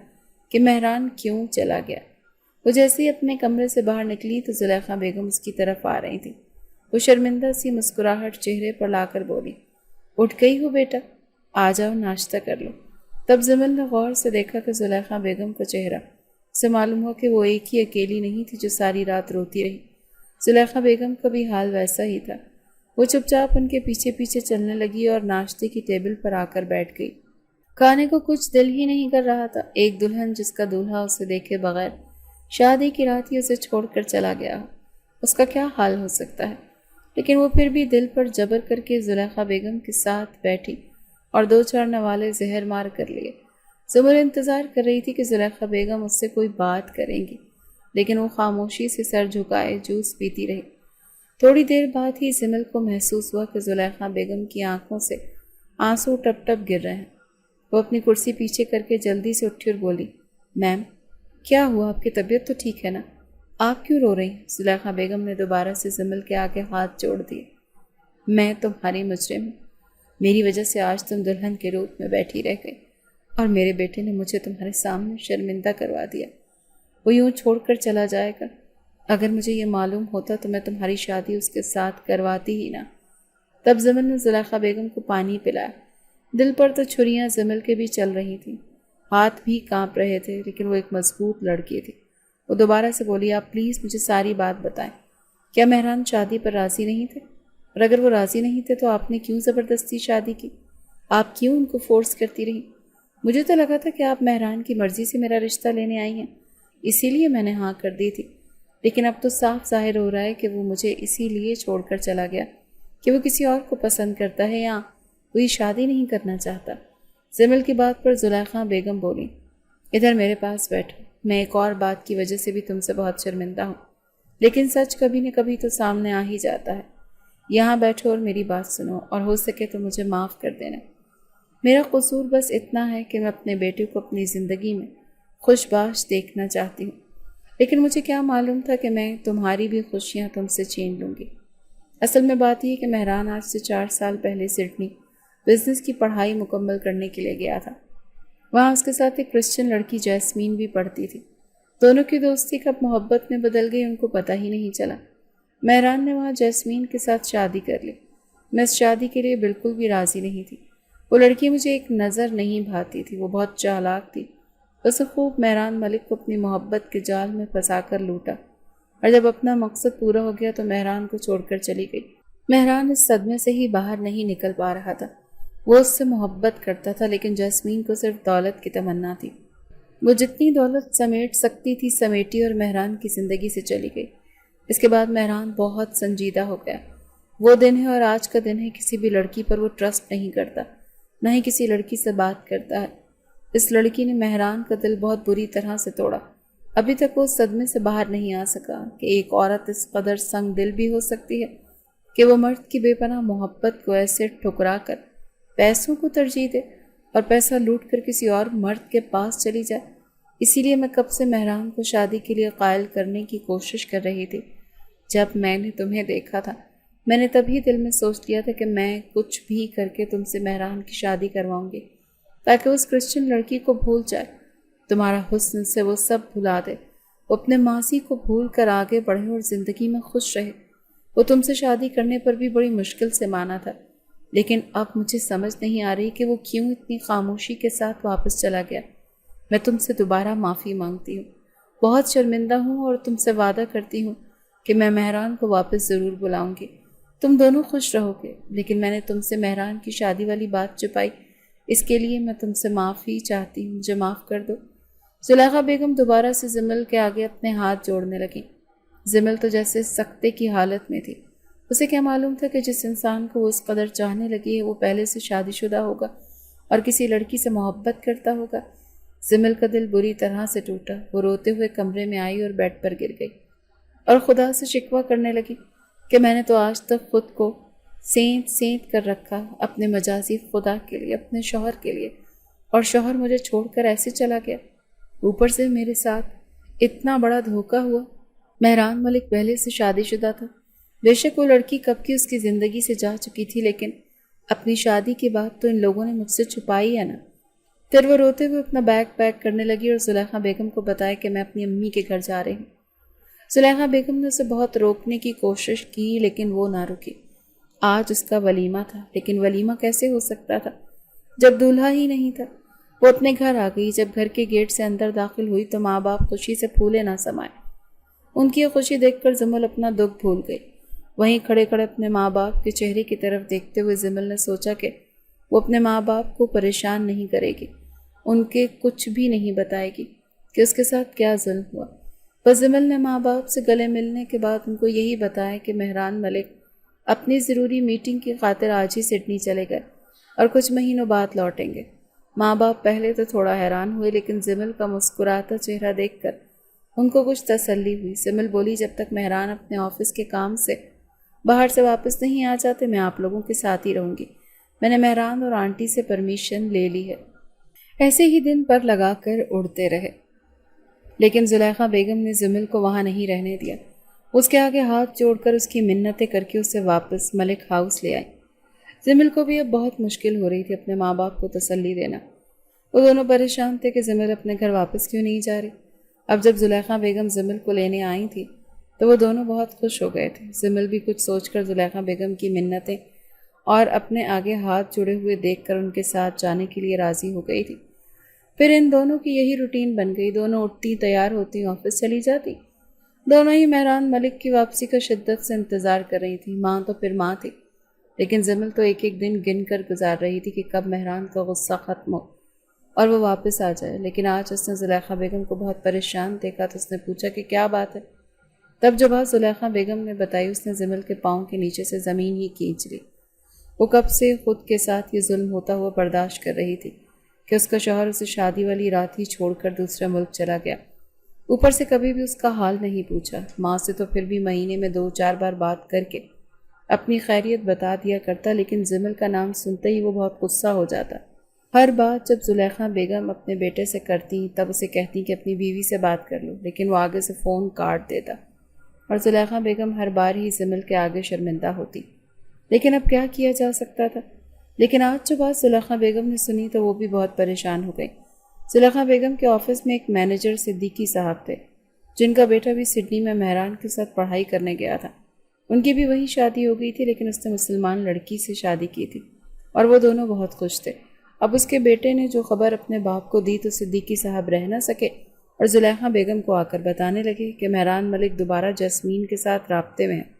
کہ مہران کیوں چلا گیا۔ وہ جیسے ہی اپنے کمرے سے باہر نکلی تو زلیخا بیگم اس کی طرف آ رہی تھی۔ وہ شرمندہ سی مسکراہٹ چہرے پر لا کر بولی، اٹھ گئی ہو بیٹا، آ جاؤ ناشتہ کر لو۔ تب زمل نے غور سے دیکھا کہ زلیخا بیگم کا چہرہ، اسے معلوم ہوا کہ وہ ایک ہی اکیلی نہیں تھی جو ساری رات روتی رہی۔ زلیخا بیگم کا بھی حال ویسا ہی تھا۔ وہ چپ چاپ ان کے پیچھے پیچھے چلنے لگی اور ناشتے کی ٹیبل پر آ کر بیٹھ گئی۔ کھانے کو کچھ دل ہی نہیں کر رہا تھا۔ ایک دلہن جس کا دولہا اسے دیکھے بغیر شادی کی رات ہی اسے چھوڑ کر چلا گیا، اس کا کیا حال ہو سکتا ہے؟ لیکن وہ پھر بھی دل پر جبر کر کے زلیخا بیگم کے ساتھ بیٹھی اور دو چار نوالے زہر مار کر لیے۔ زمر انتظار کر رہی تھی کہ زلیخا بیگم اس سے کوئی بات کریں گی، لیکن وہ خاموشی سے سر جھکائے جوس پیتی رہی۔ تھوڑی دیر بعد ہی زمل کو محسوس ہوا کہ زلیخا بیگم کی آنکھوں سے آنسو ٹپ ٹپ گر رہے ہیں۔ وہ اپنی کرسی پیچھے کر کے جلدی سے اٹھی اور بولی، میم کیا ہوا؟ آپ کی طبیعت تو ٹھیک ہے نا؟ آپ کیوں رو رہی ہیں؟ زلیخا بیگم نے دوبارہ سے زمل کے آگے ہاتھ جوڑ دیے۔ میں تمہاری مجرم ہوں، میری وجہ سے آج تم دلہن کے روپ میں بیٹھی رہ گئی اور میرے بیٹے نے مجھے تمہارے سامنے شرمندہ کروا دیا۔ وہ یوں چھوڑ کر چلا جائے گا؟ اگر مجھے یہ معلوم ہوتا تو میں تمہاری شادی اس کے ساتھ کرواتی ہی نہ۔ تب زمل نے زلیخا بیگم کو پانی پلایا۔ دل پر تو چھریاں زمل کے بھی چل رہی تھیں، ہاتھ بھی کانپ رہے تھے، لیکن وہ ایک مضبوط لڑکی تھی۔ وہ دوبارہ سے بولی، آپ پلیز مجھے ساری بات بتائیں۔ کیا مہران شادی پر راضی نہیں تھے؟ اور اگر وہ راضی نہیں تھے تو آپ نے کیوں زبردستی شادی کی؟ آپ کیوں ان کو فورس کرتی رہی؟ مجھے تو لگا تھا کہ آپ مہران کی مرضی سے میرا رشتہ لینے آئی ہیں، اسی لیے میں نے ہاں کر دی تھی، لیکن اب تو صاف ظاہر ہو رہا ہے کہ وہ مجھے اسی لیے چھوڑ کر چلا گیا کہ وہ کسی اور کو پسند کرتا ہے یا کوئی شادی نہیں کرنا چاہتا۔ زمل کی بات پر زلیخا بیگم بولی، ادھر میرے پاس بیٹھو، میں ایک اور بات کی وجہ سے بھی تم سے بہت شرمندہ ہوں، لیکن سچ کبھی نہ کبھی تو سامنے آ ہی جاتا ہے۔ یہاں بیٹھو اور میری بات سنو، اور ہو سکے تو مجھے معاف کر دینا۔ میرا قصور بس اتنا ہے کہ میں اپنے بیٹے کو اپنی زندگی میں خوش باش دیکھنا چاہتی ہوں، لیکن مجھے کیا معلوم تھا کہ میں تمہاری بھی خوشیاں تم سے چھین لوں گی۔ اصل میں بات یہ کہ مہران آج سے 4 سال پہلے سڈنی بزنس کی پڑھائی مکمل کرنے کے لیے گیا تھا۔ وہاں اس کے ساتھ ایک کرسچن لڑکی جیسمین بھی پڑھتی تھی۔ دونوں کی دوستی کب محبت میں بدل گئی ان کو پتہ ہی نہیں چلا۔ مہران نے وہاں جیسمین کے ساتھ شادی کر لی۔ میں اس شادی کے لیے بالکل بھی راضی نہیں تھی۔ وہ لڑکی مجھے ایک نظر نہیں بھاتی تھی، وہ بہت چالاک تھی۔ اسے خوب مہران ملک کو اپنی محبت کے جال میں پھنسا کر لوٹا، اور جب اپنا مقصد پورا ہو گیا تو مہران کو چھوڑ کر چلی گئی۔ مہران اس صدمے سے ہی باہر نہیں نکل پا رہا تھا۔ وہ اس سے محبت کرتا تھا، لیکن جیسمین کو صرف دولت کی تمنا تھی۔ وہ جتنی دولت سمیٹ سکتی تھی سمیٹی اور مہران کی زندگی سے چلی گئی۔ اس کے بعد مہران بہت سنجیدہ ہو گیا۔ وہ دن ہے اور آج کا دن ہے، کسی بھی لڑکی پر وہ ٹرسٹ نہیں کرتا، نہ ہی کسی لڑکی سے بات کرتا ہے۔ اس لڑکی نے مہران کا دل بہت بری طرح سے توڑا۔ ابھی تک وہ اس صدمے سے باہر نہیں آ سکا کہ ایک عورت اس قدر سنگ دل بھی ہو سکتی ہے کہ وہ مرد کی بے پناہ محبت کو ایسے ٹھکرا کر پیسوں کو ترجیح دے اور پیسہ لوٹ کر کسی اور مرد کے پاس چلی جائے۔ اسی لیے میں کب سے مہران کو شادی کے لیے قائل کرنے کی کوشش کر رہی تھی۔ جب میں نے تمہیں دیکھا تھا میں نے تبھی دل میں سوچ لیا تھا کہ میں کچھ بھی کر کے تم سے مہران کی شادی کرواؤں گی، تاکہ اس کرسچن لڑکی کو بھول جائے، تمہارا حسن سے وہ سب بھلا دے، وہ اپنے ماضی کو بھول کر آگے بڑھے اور زندگی میں خوش رہے۔ وہ تم سے شادی کرنے پر بھی بڑی مشکل سے مانا تھا، لیکن اب مجھے سمجھ نہیں آ رہی کہ وہ کیوں اتنی خاموشی کے ساتھ واپس چلا گیا۔ میں تم سے دوبارہ معافی مانگتی ہوں، بہت شرمندہ ہوں اور تم سے وعدہ کرتی ہوں کہ میں مہران کو واپس ضرور بلاؤں گی۔ تم دونوں خوش رہو گے، لیکن میں نے تم سے مہران کی شادی والی بات چھپائی، اس کے لیے میں تم سے معافی چاہتی ہوں، مجھے معاف کر دو۔ زلیخا بیگم دوبارہ سے زمل کے آگے اپنے ہاتھ جوڑنے لگیں۔ زمل تو جیسے سکتے کی حالت میں تھی۔ اسے کیا معلوم تھا کہ جس انسان کو وہ اس قدر چاہنے لگی ہے وہ پہلے سے شادی شدہ ہوگا اور کسی لڑکی سے محبت کرتا ہوگا۔ زمل کا دل بری طرح سے ٹوٹا۔ وہ روتے ہوئے کمرے میں آئی اور بیڈ پر گر گئی اور خدا سے شکوہ کرنے لگی کہ میں نے تو آج تک خود کو سینت سینت کر رکھا اپنے مجازی خدا کے لیے، اپنے شوہر کے لیے، اور شوہر مجھے چھوڑ کر ایسے چلا گیا۔ اوپر سے میرے ساتھ اتنا بڑا دھوکہ ہوا۔ مہران ملک پہلے سے شادی شدہ تھا۔ بے شک وہ لڑکی کب کی اس کی زندگی سے جا چکی تھی، لیکن اپنی شادی کی بات تو ان لوگوں نے مجھ سے چھپائی ہے نا۔ پھر وہ روتے ہوئے اپنا بیگ پیک کرنے لگی اور زلیخا بیگم کو بتایا کہ میں اپنی امی کے گھر جا رہی ہوں۔ زلیخا بیگم نے اسے بہت روکنے کی کوشش کی لیکن وہ نہ رکی۔ آج اس کا ولیمہ تھا، لیکن ولیمہ کیسے ہو سکتا تھا جب دولہا ہی نہیں تھا؟ وہ اپنے گھر آ گئی۔ جب گھر کے گیٹ سے اندر داخل ہوئی تو ماں باپ خوشی سے پھولے نہ سمائے۔ ان کی یہ خوشی دیکھ کر زمل اپنا دکھ بھول گئی۔ وہیں کھڑے کھڑے اپنے ماں باپ کے چہرے کی طرف دیکھتے ہوئے زمل نے سوچا کہ وہ اپنے ماں باپ کو پریشان نہیں کرے گی، ان کے کچھ بھی نہیں بتائے گی کہ اس کے ساتھ کیا ظلم ہوا۔ بس زمل نے ماں باپ سے گلے ملنے کے بعد ان کو یہی بتایا کہ مہران ملک اپنی ضروری میٹنگ کی خاطر آج ہی سڈنی چلے گئے اور کچھ مہینوں بعد لوٹیں گے۔ ماں باپ پہلے تو تھوڑا حیران ہوئے، لیکن زمل کا مسکراتا چہرہ دیکھ کر ان کو کچھ تسلی ہوئی۔ زمل بولی، جب تک مہران اپنے آفس کے کام سے باہر سے واپس نہیں آ جاتے میں آپ لوگوں کے ساتھ ہی رہوں گی۔ میں نے مہران اور آنٹی سے پرمیشن لے لی ہے۔ ایسے ہی دن پر لگا کر اڑتے رہے، لیکن زلیخا بیگم نے زمل کو وہاں نہیں رہنے دیا۔ اس کے آگے ہاتھ جوڑ کر اس کی منتیں کر کے اسے واپس ملک ہاؤس لے آئی۔ زمل کو بھی اب بہت مشکل ہو رہی تھی اپنے ماں باپ کو تسلی دینا۔ وہ دونوں پریشان تھے کہ زمل اپنے گھر واپس کیوں نہیں جا رہی۔ اب جب زلیخا بیگم زمل کو لینے آئی تھی تو وہ دونوں بہت خوش ہو گئے تھے۔ زمل بھی کچھ سوچ کر زلیخا بیگم کی منتیں اور اپنے آگے ہاتھ جڑے ہوئے دیکھ کر ان کے ساتھ جانے کے لیے راضی ہو گئی تھی۔ پھر ان دونوں کی یہی روٹین بن گئی۔ دونوں اٹھتی، تیار ہوتی، آفس چلی جاتی۔ دونوں ہی مہران ملک کی واپسی کا شدت سے انتظار کر رہی تھی۔ ماں تو پھر ماں تھی، لیکن زمل تو ایک ایک دن گن کر گزار رہی تھی کہ کب مہران کا غصہ ختم ہو اور وہ واپس آ جائے۔ لیکن آج اس نے زلیخا بیگم کو بہت پریشان دیکھا تو اس نے پوچھا کہ کیا بات ہے۔ تب جو بات زلیخا بیگم نے بتائی اس نے زمل کے پاؤں کے نیچے سے زمین ہی کھینچ لی۔ وہ کب سے خود کے ساتھ یہ ظلم ہوتا ہوا برداشت کر رہی تھی کہ اس کا شوہر اسے شادی والی رات ہی چھوڑ کر دوسرے ملک چلا گیا، اوپر سے کبھی بھی اس کا حال نہیں پوچھا۔ ماں سے تو پھر بھی مہینے میں 2-4 بار بات کر کے اپنی خیریت بتا دیا کرتا، لیکن زمل کا نام سنتے ہی وہ بہت غصہ ہو جاتا۔ ہر بات جب زلیخا بیگم اپنے بیٹے سے کرتی تب اسے کہتی کہ اپنی بیوی سے بات کر لو، لیکن وہ آگے سے فون کاٹ دیتا اور زلیخا بیگم ہر بار ہی زمل کے آگے شرمندہ ہوتی۔ لیکن اب کیا کیا جا سکتا تھا؟ لیکن آج جو بات زلیخا بیگم نے سنی تو وہ بھی بہت پریشان ہو گئی۔ زلیخا بیگم کے آفس میں ایک مینیجر صدیقی صاحب تھے، جن کا بیٹا بھی سڈنی میں مہران کے ساتھ پڑھائی کرنے گیا تھا۔ ان کی بھی وہی شادی ہو گئی تھی، لیکن اس نے مسلمان لڑکی سے شادی کی تھی اور وہ دونوں بہت خوش تھے۔ اب اس کے بیٹے نے جو خبر اپنے باپ کو دی تو صدیقی صاحب رہ نہ سکے اور زلیخا بیگم کو آ کر بتانے لگے کہ مہران ملک دوبارہ جاسمین کے ساتھ رابطے میں ہے۔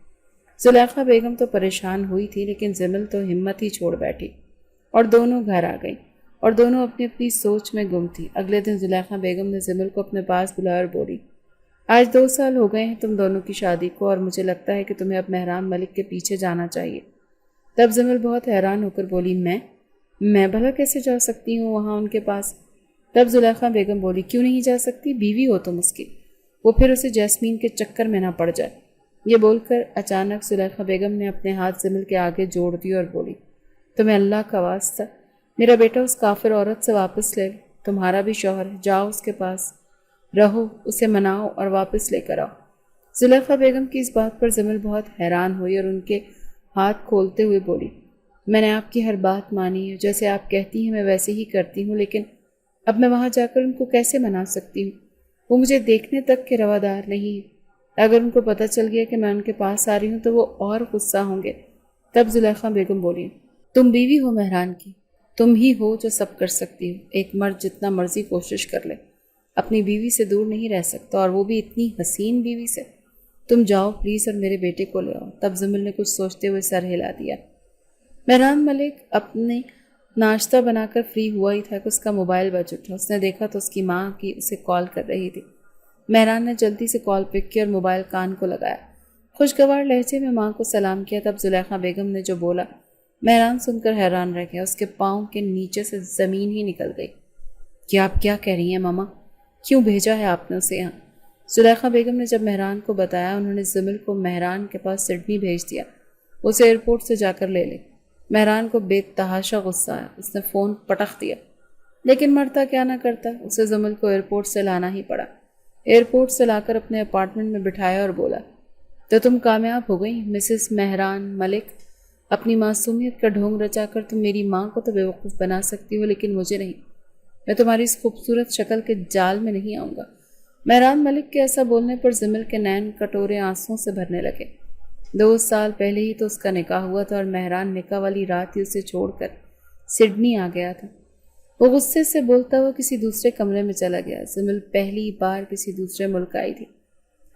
زلیخا بیگم تو پریشان ہوئی تھی، لیکن زمل تو ہمت ہی چھوڑ بیٹھی اور دونوں گھر آ گئی اور دونوں اپنی اپنی سوچ میں گم تھی۔ اگلے دن زلیخا بیگم نے زمل کو اپنے پاس بلایا اور بولی، آج 2 سال ہو گئے ہیں تم دونوں کی شادی کو اور مجھے لگتا ہے کہ تمہیں اب مہران ملک کے پیچھے جانا چاہیے۔ تب زمل بہت حیران ہو کر بولی، میں بھلا کیسے جا سکتی ہوں وہاں ان کے پاس؟ تب زلیخا بیگم بولی، کیوں نہیں جا سکتی؟ بیوی ہو تم اس کی، وہ پھر اسے جاسمین کے چکر میں نہ پڑ جائے۔ یہ بول کر اچانک زلیخا بیگم نے اپنے ہاتھ زمل کے آگے جوڑ دی اور بولی، تمہیں اللہ کا واسطہ میرا بیٹا اس کافر عورت سے واپس لے لو، تمہارا بھی شوہر ہے، جاؤ اس کے پاس رہو، اسے مناؤ اور واپس لے کر آؤ۔ زلیخا بیگم کی اس بات پر زمل بہت حیران ہوئی اور ان کے ہاتھ کھولتے ہوئے بولی، میں نے آپ کی ہر بات مانی ہے، جیسے آپ کہتی ہیں میں ویسے ہی کرتی ہوں، لیکن اب میں وہاں جا کر ان کو کیسے منا سکتی ہوں؟ وہ مجھے دیکھنے تک کے روادار نہیں ہے۔ اگر ان کو پتہ چل گیا کہ میں ان کے پاس آ رہی ہوں تو وہ اور غصہ ہوں گے۔ تب زلیخا بیگم بولی، تم بیوی ہو مہران کی، تم ہی ہو جو سب کر سکتی ہو۔ ایک مرد جتنا مرضی کوشش کر لے اپنی بیوی سے دور نہیں رہ سکتا، اور وہ بھی اتنی حسین بیوی سے۔ تم جاؤ پلیز اور میرے بیٹے کو لے آؤ۔ تب زمل نے کچھ سوچتے ہوئے سر ہلا دیا۔ مہران ملک اپنے ناشتہ بنا کر فری ہوا ہی تھا کہ اس کا موبائل بج اٹھا۔ اس نے دیکھا تو اس کی ماں کی اسے کال کر رہی تھی۔ مہران نے جلدی سے کال پک کی اور موبائل کان کو لگایا۔ خوشگوار لہجے میں ماں کو سلام کیا۔ تب زلیخا بیگم نے جو بولا مہران سن کر حیران رہ گیا، اس کے پاؤں کے نیچے سے زمین ہی نکل گئی۔ کہ آپ کیا کہہ رہی ہیں ماما؟ کیوں بھیجا ہے آپ نے اسے یہاں؟ زلیخا بیگم نے جب مہران کو بتایا، انہوں نے زمل کو مہران کے پاس سڈنی بھیج دیا، اسے ایئرپورٹ سے جا کر لے لے۔ مہران کو بے تحاشا غصہ آیا، اس نے فون پٹخ دیا، لیکن مرتا کیا نہ کرتا، اسے زمل کو ایئرپورٹ سے لانا ہی پڑا۔ ایئرپورٹ سے لا کر اپنے اپارٹمنٹ میں بٹھایا اور بولا، تو تم کامیاب ہو گئی مسز مہران ملک؟ اپنی معصومیت کا ڈھونگ رچا کر تم میری ماں کو تو بیوقوف بنا سکتی ہو، لیکن مجھے نہیں۔ میں تمہاری اس خوبصورت شکل کے جال میں نہیں آؤں گا۔ مہران ملک کے ایسا بولنے پر زمل کے نین کٹورے آنسوؤں سے بھرنے لگے۔ 2 سال پہلے ہی تو اس کا نکاح ہوا تھا اور مہران نکاح والی رات ہی اسے چھوڑ کر سڈنی آ گیا تھا۔ وہ غصے سے بولتا ہوا کسی دوسرے کمرے میں چلا گیا۔ زمل پہلی بار کسی دوسرے ملک آئی تھی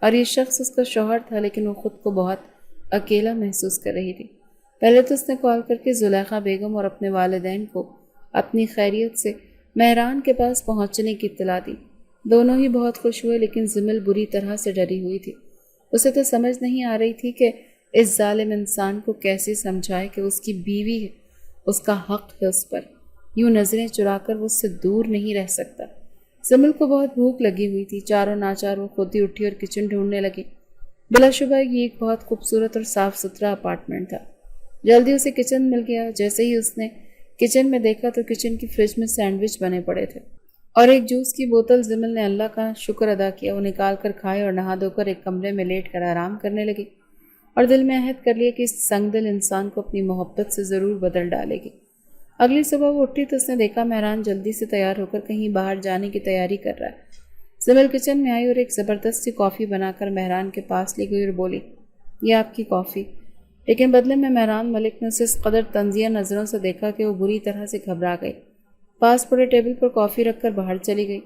اور یہ شخص اس کا شوہر تھا، لیکن وہ خود کو بہت اکیلا محسوس کر رہی تھی۔ پہلے تو اس نے کال کر کے زلیخا بیگم اور اپنے والدین کو اپنی خیریت سے مہران کے پاس پہنچنے کی اطلاع دی۔ دونوں ہی بہت خوش ہوئے، لیکن زمل بری طرح سے ڈری ہوئی تھی۔ اسے تو سمجھ نہیں آ رہی تھی کہ اس ظالم انسان کو کیسے سمجھائے کہ اس کی بیوی ہے، اس کا حق ہے اس پر۔ یوں نظریں چرا کر وہ اس سے دور نہیں رہ سکتا۔ زمل کو بہت بھوک لگی ہوئی تھی۔ چاروں ناچار وہ خود ہی اٹھی اور کچن ڈھونڈنے لگی۔ بلا شبہ یہ ایک بہت خوبصورت اور صاف ستھرا اپارٹمنٹ تھا۔ جلدی اسے کچن مل گیا۔ جیسے ہی اس نے کچن میں دیکھا تو کچن کی فریج میں سینڈوچ بنے پڑے تھے اور ایک جوس کی بوتل۔ زمل نے اللہ کا شکر ادا کیا، وہ نکال کر کھائے اور نہا دھو کر ایک کمرے میں لیٹ کر آرام کرنے لگی اور دل میں عہد کر لیا کہ اس سنگ دل انسان کو اپنی محبت سے ضرور بدل ڈالے گی۔ اگلی صبح وہ اٹھی تو اس نے دیکھا مہران جلدی سے تیار ہو کر کہیں باہر جانے کی تیاری کر رہا ہے۔ زمل کچن میں آئی اور ایک زبردست سی کافی بنا کر مہران کے پاس لے گئی اور بولی، یہ آپ کی کافی۔ لیکن بدلے میں مہران ملک نے اسے اس قدر طنزیہ نظروں سے دیکھا کہ وہ بری طرح سے گھبرا گئی۔ پاس پڑے ٹیبل پر کافی رکھ کر باہر چلی گئی۔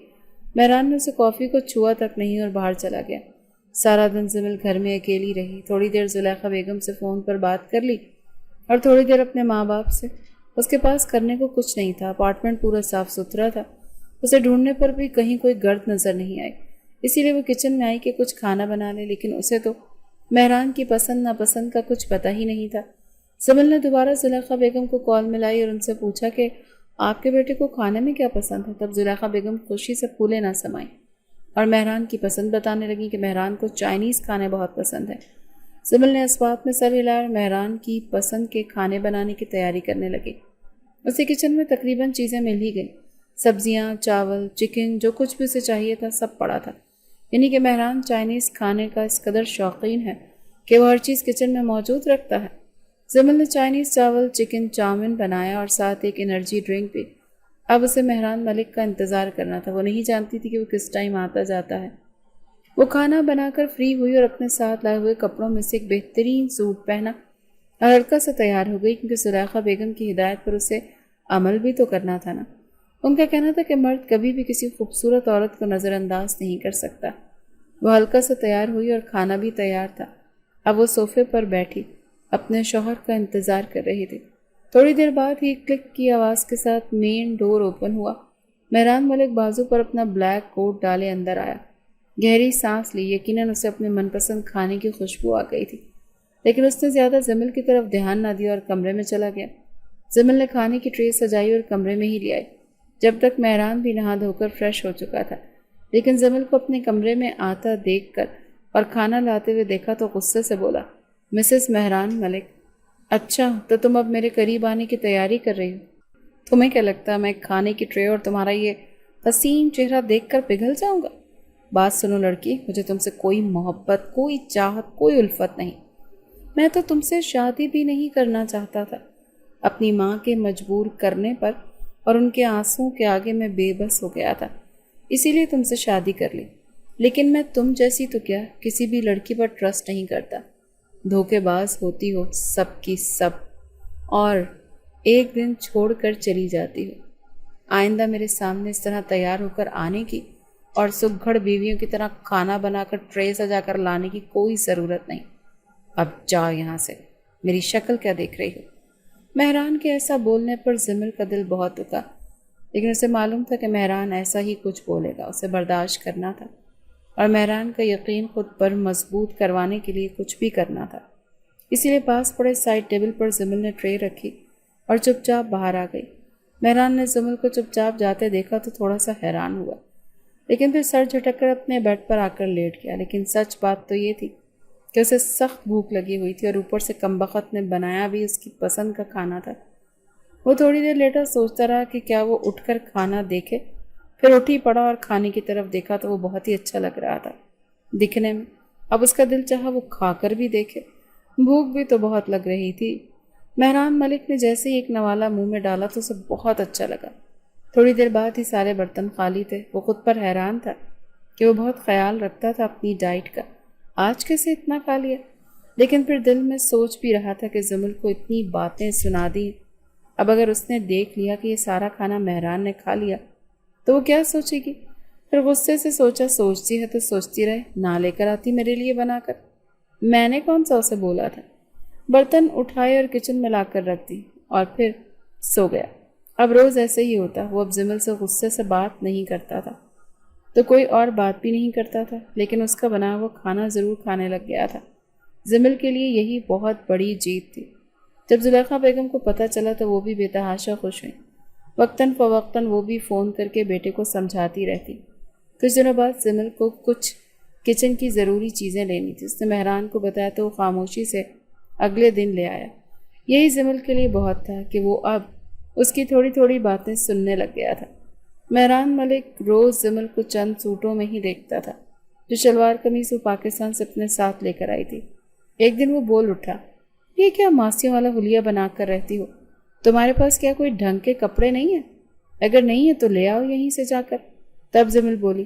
مہران نے اسے کافی کو چھوا تک نہیں اور باہر چلا گیا۔ سارا دن زمل گھر میں اکیلی رہی۔ تھوڑی دیر زلیخا بیگم سے فون پر بات کر لی اور تھوڑی دیر اپنے ماں باپ سے۔ اس کے پاس کرنے کو کچھ نہیں تھا۔ اپارٹمنٹ پورا صاف ستھرا تھا۔ اسے ڈھونڈنے پر بھی کہیں کوئی گرد نظر نہیں آئی، اسی لیے وہ کچن میں آئی کہ کچھ کھانا بنا لے، لیکن اسے تو مہران کی پسند ناپسند کا کچھ پتہ ہی نہیں تھا۔ زمل نے دوبارہ زلیخا بیگم کو کال ملائی اور ان سے پوچھا کہ آپ کے بیٹے کو کھانے میں کیا پسند ہے۔ تب زلیخا بیگم خوشی سے پھولے نہ سمائیں اور مہران کی پسند بتانے لگی کہ مہران کو چائنیز کھانے بہت پسند ہیں۔ زمل نے اس بات میں سر ہلایا اور مہران کی پسند کے کھانے بنانے کی تیاری کرنے لگی۔ اسے کچن میں تقریباً چیزیں مل ہی گئیں، سبزیاں، چاول، چکن، جو کچھ بھی اسے چاہیے تھا سب پڑا تھا۔ یعنی کہ مہران چائنیز کھانے کا اس قدر شوقین ہے کہ وہ ہر چیز کچن میں موجود رکھتا ہے۔ زمل نے چائنیز چاول، چکن، چاؤمن بنایا اور ساتھ ایک انرجی ڈرنک بھی۔ اب اسے مہران ملک کا انتظار کرنا تھا۔ وہ نہیں جانتی تھی کہ وہ کس ٹائم آتا جاتا ہے۔ وہ کھانا بنا کر فری ہوئی اور اپنے ساتھ لائے ہوئے کپڑوں میں سے ایک بہترین سوٹ پہنا اور ہلکا سے تیار ہو گئی، کیونکہ زلیخا بیگم کی ہدایت پر اسے عمل بھی تو کرنا تھا نا۔ ان کا کہنا تھا کہ مرد کبھی بھی کسی خوبصورت عورت کو نظر انداز نہیں کر سکتا۔ وہ ہلکا سے تیار ہوئی اور کھانا بھی تیار تھا۔ اب وہ صوفے پر بیٹھی اپنے شوہر کا انتظار کر رہی تھی۔ تھوڑی دیر بعد ہی کلک کی آواز کے ساتھ مین ڈور اوپن ہوا۔ مہران ملک بازو پر اپنا بلیک کوٹ ڈالے اندر آیا۔ گہری سانس لی۔ یقیناً اسے اپنے من پسند کھانے کی خوشبو آ گئی تھی، لیکن اس نے زیادہ زمل کی طرف دھیان نہ دیا اور کمرے میں چلا گیا۔ زمل نے کھانے کی ٹرے سجائی اور کمرے میں ہی لے آئی، جب تک مہران بھی نہا دھو کر فریش ہو چکا تھا۔ لیکن زمل کو اپنے کمرے میں آتا دیکھ کر اور کھانا لاتے ہوئے دیکھا تو غصے سے بولا، مسز مہران ملک، اچھا تو تم اب میرے قریب آنے کی تیاری کر رہی ہو؟ تمہیں کیا لگتا ہے میں کھانے کی ٹرے اور تمہارا یہ حسین چہرہ دیکھ کر پگھل جاؤں گا؟ بات سنو لڑکی، مجھے تم سے کوئی محبت، کوئی چاہت، کوئی الفت نہیں۔ میں تو تم سے شادی بھی نہیں کرنا چاہتا تھا۔ اپنی ماں کے مجبور کرنے پر اور ان کے آنسوؤں کے آگے میں بے بس ہو گیا تھا، اسی لیے تم سے شادی کر لی۔ لیکن میں تم جیسی تو کیا کسی بھی لڑکی پر ٹرسٹ نہیں کرتا۔ دھوکے باز ہوتی ہو سب کی سب، اور ایک دن چھوڑ کر چلی جاتی ہو۔ آئندہ میرے سامنے اس طرح تیار ہو کر آنے کی اور سگھڑ بیویوں کی طرح کھانا بنا کر ٹرے سجا کر لانے کی کوئی ضرورت نہیں۔ اب جاؤ یہاں سے، میری شکل کیا دیکھ رہی ہو؟ مہران کے ایسا بولنے پر زمل کا دل بہت دکھا، لیکن اسے معلوم تھا کہ مہران ایسا ہی کچھ بولے گا، اسے برداشت کرنا تھا اور مہران کا یقین خود پر مضبوط کروانے کے لیے کچھ بھی کرنا تھا۔ اسی لیے پاس پڑے سائڈ ٹیبل پر زمل نے ٹرے رکھی اور چپ چاپ باہر آ گئی۔ مہران نے زمل کو چپ چاپ جاتے دیکھا تو تھوڑا سا حیران ہوا، لیکن پھر سر جھٹک کر اپنے بیڈ پر آ کر لیٹ گیا۔ لیکن سچ بات تو یہ تھی کہ اسے سخت بھوک لگی ہوئی تھی اور اوپر سے کمبخت نے بنایا بھی اس کی پسند کا کھانا تھا۔ وہ تھوڑی دیر لیٹا سوچتا رہا کہ کیا وہ اٹھ کر کھانا دیکھے، پھر اٹھ ہی پڑا اور کھانے کی طرف دیکھا تو وہ بہت ہی اچھا لگ رہا تھا دکھنے میں۔ اب اس کا دل چاہا وہ کھا کر بھی دیکھے۔ بھوک بھی تو بہت لگ رہی تھی، مہران ملک نے جیسے ہی ایک نوالا منہ میں ڈالا تو اسے بہت اچھا لگا۔ تھوڑی دیر بعد ہی سارے برتن خالی تھے۔ وہ خود پر حیران تھا کہ وہ بہت خیال رکھتا تھا اپنی ڈائٹ کا، آج کیسے اتنا کھا لیا؟ لیکن پھر دل میں سوچ بھی رہا تھا کہ زمل کو اتنی باتیں سنا دی، اب اگر اس نے دیکھ لیا کہ یہ سارا کھانا مہران نے کھا لیا تو وہ کیا سوچے گی؟ پھر غصے سے سوچا سوچتی ہے تو سوچتی رہے، نہ لے کر آتی میرے لیے بنا کر، میں نے کون سا اسے بولا تھا؟ برتن اٹھائے اور کچن میں لا کر رکھ دی اور پھر سو گیا۔ اب روز ایسے ہی ہوتا، وہ اب زمل سے غصے سے بات نہیں کرتا تھا تو کوئی اور بات بھی نہیں کرتا تھا، لیکن اس کا بنا وہ کھانا ضرور کھانے لگ گیا تھا۔ زمل کے لیے یہی بہت بڑی جیت تھی۔ جب زلیخا بیگم کو پتہ چلا تو وہ بھی بے تحاشا خوش ہوئی۔ وقتاً فوقتاً وہ بھی فون کر کے بیٹے کو سمجھاتی رہتی۔ کچھ دنوں بعد زمل کو کچھ کچن کی ضروری چیزیں لینی تھی، اس نے مہران کو بتایا تو وہ خاموشی سے اگلے دن لے آیا۔ یہی زمل کے لیے بہت تھا کہ وہ اب اس کی تھوڑی تھوڑی باتیں سننے لگ گیا تھا۔ مہران ملک روز زمل کو چند سوٹوں میں ہی دیکھتا تھا، جو شلوار قمیص وہ پاکستان سے اپنے ساتھ لے کر آئی تھی۔ ایک دن وہ بول اٹھا، یہ کیا ماسیوں والا حلیہ بنا کر رہتی ہو؟ تمہارے پاس کیا کوئی ڈھنگ کے کپڑے نہیں ہیں؟ اگر نہیں ہے تو لے آؤ یہیں سے جا کر۔ تب زمل بولی،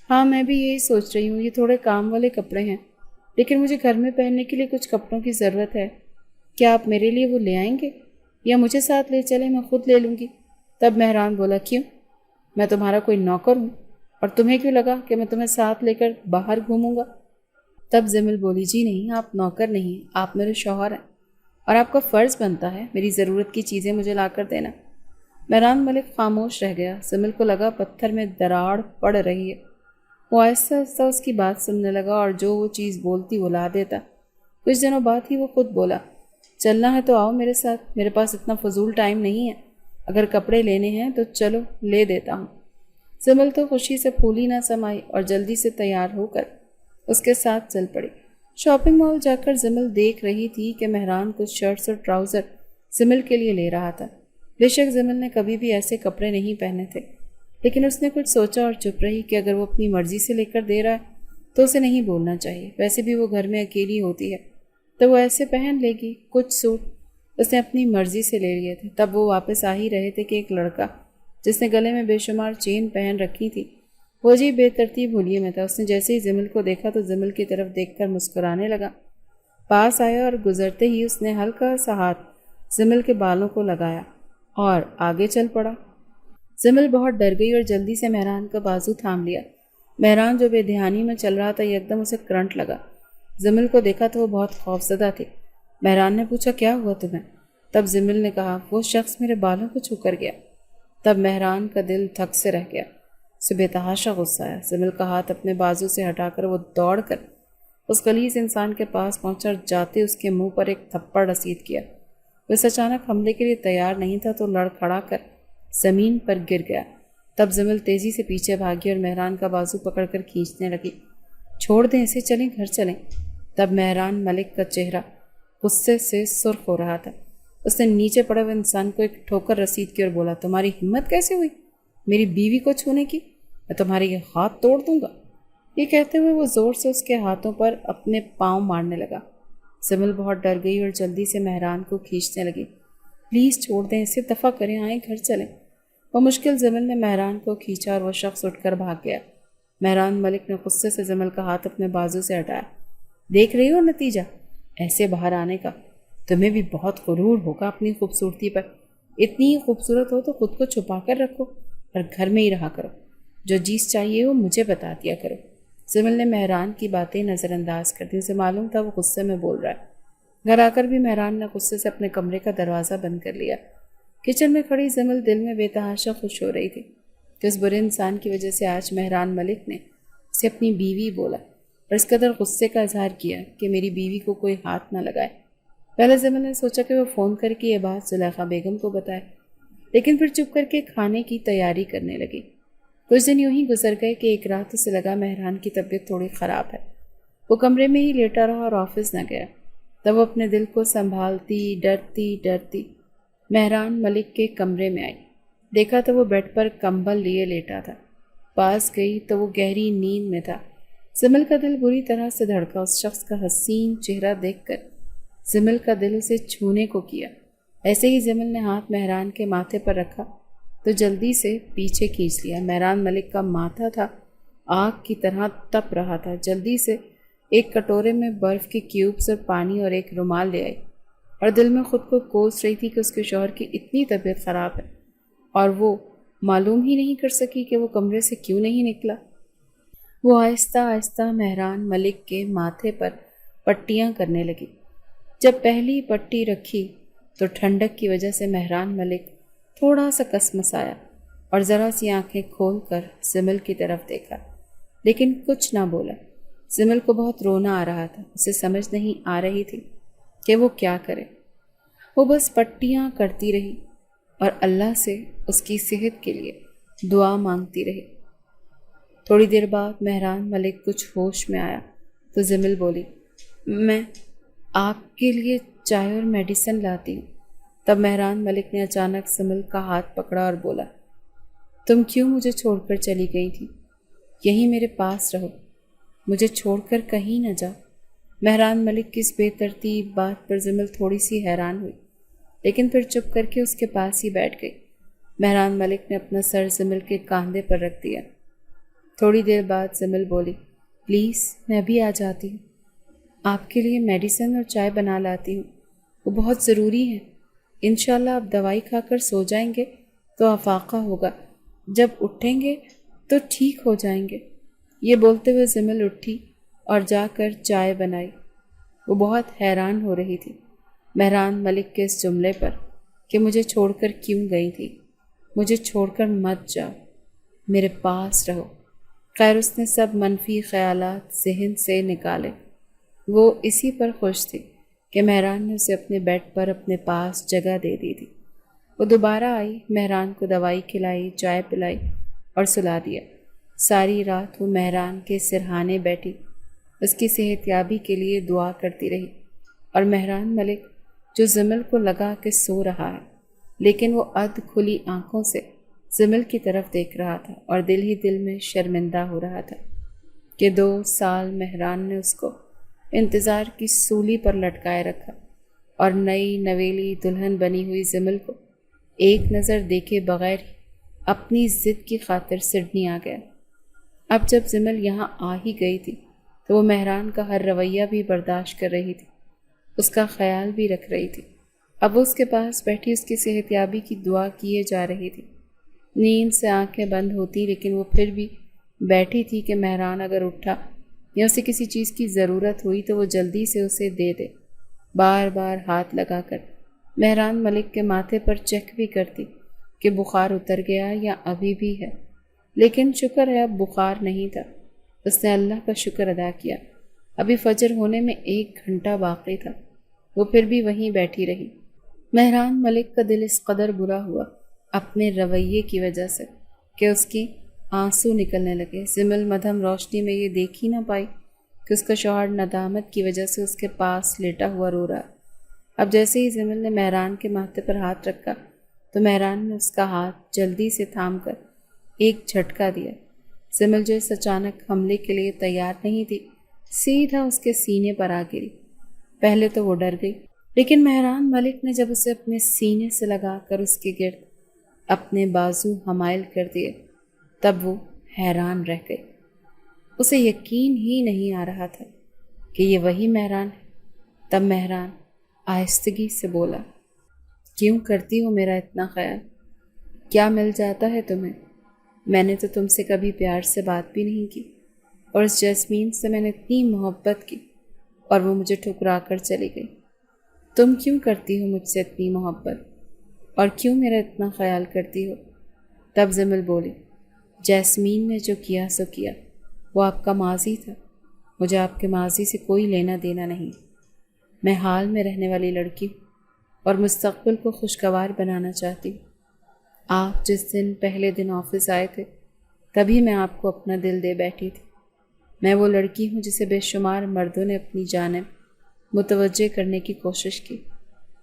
ہاں میں بھی یہی سوچ رہی ہوں، یہ تھوڑے کام والے کپڑے ہیں لیکن مجھے گھر میں پہننے کے لیے کچھ کپڑوں کی ضرورت ہے، کیا آپ میرے لیے وہ لے آئیں گے یا مجھے ساتھ لے چلیں، میں خود لے لوں گی۔ تب مہران بولا، کیوں؟ میں تمہارا کوئی نوکر ہوں اور تمہیں کیوں لگا کہ میں تمہیں ساتھ لے کر باہر گھوموں گا؟ تب زمل بولی، جی نہیں، آپ نوکر نہیں، آپ میرے شوہر ہیں اور آپ کا فرض بنتا ہے میری ضرورت کی چیزیں مجھے لا کر دینا۔ مہران ملک خاموش رہ گیا۔ زمل کو لگا پتھر میں دراڑ پڑ رہی ہے۔ وہ آہستہ آہستہ اس کی بات سننے لگا اور جو وہ چیز بولتی وہ لا دیتا۔ کچھ دنوں بعد ہی وہ خود بولا، چلنا ہے تو آؤ میرے ساتھ، میرے پاس اتنا فضول ٹائم نہیں ہے، اگر کپڑے لینے ہیں تو چلو لے دیتا ہوں۔ زمل تو خوشی سے پھولی نہ سمائی اور جلدی سے تیار ہو کر اس کے ساتھ چل پڑی۔ شاپنگ مال جا کر زمل دیکھ رہی تھی کہ مہران کچھ شرٹس اور ٹراؤزر زمل کے لیے لے رہا تھا۔ بے شک زمل نے کبھی بھی ایسے کپڑے نہیں پہنے تھے، لیکن اس نے کچھ سوچا اور چپ رہی کہ اگر وہ اپنی مرضی سے لے کر دے رہا ہے تو اسے نہیں بولنا چاہیے، ویسے بھی وہ گھر میں اکیلی ہوتی ہے تو وہ ایسے پہن لے گی۔ کچھ سوٹ اس نے اپنی مرضی سے لے لیے تھے۔ تب وہ واپس آ ہی رہے تھے کہ ایک لڑکا جس نے گلے میں بے شمار چین پہن رکھی تھی وہ عجیب بے ترتیب حلیے میں تھا۔ اس نے جیسے ہی زمل کو دیکھا تو زمل کی طرف دیکھ کر مسکرانے لگا، پاس آیا اور گزرتے ہی اس نے ہلکا سا ہاتھ زمل کے بالوں کو لگایا اور آگے چل پڑا۔ زمل بہت ڈر گئی اور جلدی سے مہران کا بازو تھام لیا۔ مہران جو بے دھیانی میں چل رہا تھا یکدم اسے کرنٹ لگا۔ زمل کو دیکھا تو وہ بہت خوفزدہ تھی۔ مہران نے پوچھا، کیا ہوا تمہیں؟ تب زمل نے کہا، وہ شخص میرے بالوں کو چھو کر گیا۔ تب مہران کا دل تھک سے رہ گیا، اسے بے تحاشا غصہ آیا۔ زمل کا ہاتھ اپنے بازو سے ہٹا کر وہ دوڑ کر اس غلیظ انسان کے پاس پہنچا اور جاتے اس کے منہ پر ایک تھپڑ رسید کیا۔ وہ اس اچانک حملے کے لیے تیار نہیں تھا تو لڑ کھڑا کر زمین پر گر گیا۔ تب زمل تیزی سے پیچھے بھاگی اور مہران کا بازو پکڑ کر کھینچنے لگی، چھوڑ دیں اسے، چلیں گھر چلیں۔ تب مہران ملک کا چہرہ غصے سے سرخ ہو رہا تھا۔ اس نے نیچے پڑے ہوئے انسان کو ایک ٹھوکر رسید کی اور بولا، تمہاری ہمت کیسے ہوئی میری بیوی کو چھونے کی؟ میں تمہارے یہ ہاتھ توڑ دوں گا۔ یہ کہتے ہوئے وہ زور سے اس کے ہاتھوں پر اپنے پاؤں مارنے لگا۔ زمل بہت ڈر گئی اور جلدی سے مہران کو کھینچنے لگی، پلیز چھوڑ دیں اسے، دفع کریں، آئیں گھر چلیں۔ وہ مشکل زمل نے مہران کو کھینچا اور وہ شخص اٹھ کر بھاگ گیا۔ مہران ملک نے غصے سے زمل کا ہاتھ اپنے بازو سے ہٹایا۔ دیکھ رہی ہو نتیجہ ایسے باہر آنے کا؟ تمہیں بھی بہت غرور ہوگا اپنی خوبصورتی پر، اتنی ہی خوبصورت ہو تو خود کو چھپا کر رکھو اور گھر میں ہی رہا کرو، جو چیز چاہیے وہ مجھے بتا دیا کرو۔ زمل نے مہران کی باتیں نظر انداز کر دی، اسے معلوم تھا وہ غصے میں بول رہا ہے۔ گھر آ کر بھی مہران نے غصے سے اپنے کمرے کا دروازہ بند کر لیا۔ کچن میں کھڑی زمل دل میں بے تحاشا خوش ہو رہی تھی کہ اس برے انسان کی وجہ سے آج مہران ملک نے اسے اپنی بیوی بولا اور اس قدر غصے کا اظہار کیا کہ میری بیوی کو کوئی ہاتھ نہ لگائے۔ پہلے زمل نے سوچا کہ وہ فون کر کے یہ بات زلیخا بیگم کو بتائے، لیکن پھر چپ کر کے کھانے کی تیاری کرنے لگی۔ کچھ دن یوں ہی گزر گئے کہ ایک رات اسے لگا مہران کی طبیعت تھوڑی خراب ہے۔ وہ کمرے میں ہی لیٹا رہا اور آفس نہ گیا۔ تب وہ اپنے دل کو سنبھالتی ڈرتی مہران ملک کے کمرے میں آئی۔ دیکھا تو وہ بیڈ پر کمبل لیے لیٹا تھا۔ پاس گئی تو وہ گہری نیند میں تھا۔ زمل کا دل بری طرح سے دھڑکا۔ اس شخص کا حسین چہرہ دیکھ کر زمل کا دل اسے چھونے کو کیا۔ ایسے ہی جمل نے ہاتھ مہران کے ماتھے پر رکھا تو جلدی سے پیچھے کھینچ لیا۔ مہران ملک کا ماتھا تھا آگ کی طرح تپ رہا تھا۔ جلدی سے ایک کٹورے میں برف کے کیوبز اور پانی اور ایک رومال لے آئی، اور دل میں خود کو کوس رہی تھی کہ اس کے شوہر کی اتنی طبیعت خراب ہے اور وہ معلوم ہی نہیں کر سکی کہ وہ کمرے سے کیوں نہیں نکلا۔ وہ آہستہ آہستہ مہران ملک کے ماتھے پر پٹیاں کرنے لگی۔ جب پہلی پٹی رکھی تو ٹھنڈک کی وجہ سے مہران ملک تھوڑا سا کسمسایا اور ذرا سی آنکھیں کھول کر زمل کی طرف دیکھا، لیکن کچھ نہ بولا۔ زمل کو بہت رونا آ رہا تھا، اسے سمجھ نہیں آ رہی تھی کہ وہ کیا کرے۔ وہ بس پٹیاں کرتی رہی اور اللہ سے اس کی صحت کے لیے دعا مانگتی رہی۔ تھوڑی دیر بعد مہران ملک کچھ ہوش میں آیا تو زمل بولی، میں آپ کے لیے چائے اور میڈیسن لاتی ہوں۔ تب مہران ملک نے اچانک زمل کا ہاتھ پکڑا اور بولا، تم کیوں مجھے چھوڑ کر چلی گئی تھی؟ یہیں میرے پاس رہو، مجھے چھوڑ کر کہیں نہ جاؤ۔ مہران ملک کی اس بے ترتیب بات پر زمل تھوڑی سی حیران ہوئی، لیکن پھر چپ کر کے اس کے پاس ہی بیٹھ گئی۔ مہران ملک نے اپنا سر زمل کے کاندھے پر رکھ دیا۔ تھوڑی دیر بعد زمل بولی، پلیز میں بھی آ جاتی ہوں، آپ کے لیے میڈیسن اور چائے بنا لاتی ہوں، وہ بہت ضروری ہے۔ انشاءاللہ آپ دوائی کھا کر سو جائیں گے تو افاقہ ہوگا، جب اٹھیں گے تو ٹھیک ہو جائیں گے۔ یہ بولتے ہوئے زمل اٹھی اور جا کر چائے بنائی۔ وہ بہت حیران ہو رہی تھی مہران ملک کے اس جملے پر کہ مجھے چھوڑ کر کیوں گئی تھی، مجھے چھوڑ کر مت جاؤ، میرے پاس رہو۔ خیر اس نے سب منفی خیالات ذہن سے نکالے۔ وہ اسی پر خوش تھی کہ مہران نے اسے اپنے بیڈ پر اپنے پاس جگہ دے دی تھی۔ وہ دوبارہ آئی، مہران کو دوائی کھلائی، چائے پلائی اور سلا دیا۔ ساری رات وہ مہران کے سرہانے بیٹھی، اس کی صحت یابی کے لیے دعا کرتی رہی، اور مہران ملک جو زمل کو لگا کہ سو رہا ہے، لیکن وہ ادھ کھلی آنکھوں سے زمل کی طرف دیکھ رہا تھا اور دل ہی دل میں شرمندہ ہو رہا تھا کہ 2 سال مہران نے اس کو انتظار کی سولی پر لٹکائے رکھا، اور نئی نویلی دلہن بنی ہوئی زمل کو ایک نظر دیکھے بغیر ہی اپنی ضد کی خاطر سڈنی آ گیا۔ اب جب زمل یہاں آ ہی گئی تھی تو وہ مہران کا ہر رویہ بھی برداشت کر رہی تھی، اس کا خیال بھی رکھ رہی تھی۔ اب وہ اس کے پاس بیٹھی اس کی صحت یابی کی دعا کیے جا رہی تھی۔ نیند سے آنکھیں بند ہوتی، لیکن وہ پھر بھی بیٹھی تھی کہ مہران اگر اٹھا یا اسے کسی چیز کی ضرورت ہوئی تو وہ جلدی سے اسے دے دے۔ بار بار ہاتھ لگا کر مہران ملک کے ماتھے پر چیک بھی کرتی کہ بخار اتر گیا یا ابھی بھی ہے، لیکن شکر ہے اب بخار نہیں تھا۔ اس نے اللہ کا شکر ادا کیا۔ ابھی فجر ہونے میں 1 گھنٹہ باقی تھا۔ وہ پھر بھی وہیں بیٹھی رہی۔ مہران ملک کا دل اس قدر برا ہوا اپنے رویے کی وجہ سے کہ اس کی آنسو نکلنے لگے۔ زمل مدھم روشنی میں یہ دیکھ ہی نہ پائی کہ اس کا شوہر ندامت کی وجہ سے اس کے پاس لیٹا ہوا رو رہا۔ اب جیسے ہی زمل نے مہران کے ماتھے پر ہاتھ رکھا تو مہران نے اس کا ہاتھ جلدی سے تھام کر ایک جھٹکا دیا۔ زمل جو اس اچانک حملے کے لیے تیار نہیں تھی، سیدھا اس کے سینے پر آ گری۔ پہلے تو وہ ڈر گئی، لیکن مہران ملک نے جب اسے اپنے سینے سے لگا کر اس کے گرد اپنے بازو حمائل کر دیے تب وہ حیران رہ گئی۔ اسے یقین ہی نہیں آ رہا تھا کہ یہ وہی مہران ہے۔ تب مہران آہستگی سے بولا، کیوں کرتی ہو میرا اتنا خیال؟ کیا مل جاتا ہے تمہیں؟ میں نے تو تم سے کبھی پیار سے بات بھی نہیں کی، اور اس جیسمین سے میں نے اتنی محبت کی اور وہ مجھے ٹھکرا کر چلی گئی۔ تم کیوں کرتی ہو مجھ سے اتنی محبت اور کیوں میرا اتنا خیال کرتی ہو؟ تب زمل بولی، جیسمین نے جو کیا سو کیا، وہ آپ کا ماضی تھا، مجھے آپ کے ماضی سے کوئی لینا دینا نہیں۔ میں حال میں رہنے والی لڑکی ہوں اور مستقبل کو خوشگوار بنانا چاہتی ہوں۔ آپ جس دن پہلے دن آفس آئے تھے تبھی میں آپ کو اپنا دل دے بیٹھی تھی۔ میں وہ لڑکی ہوں جسے بے شمار مردوں نے اپنی جانب متوجہ کرنے کی کوشش کی،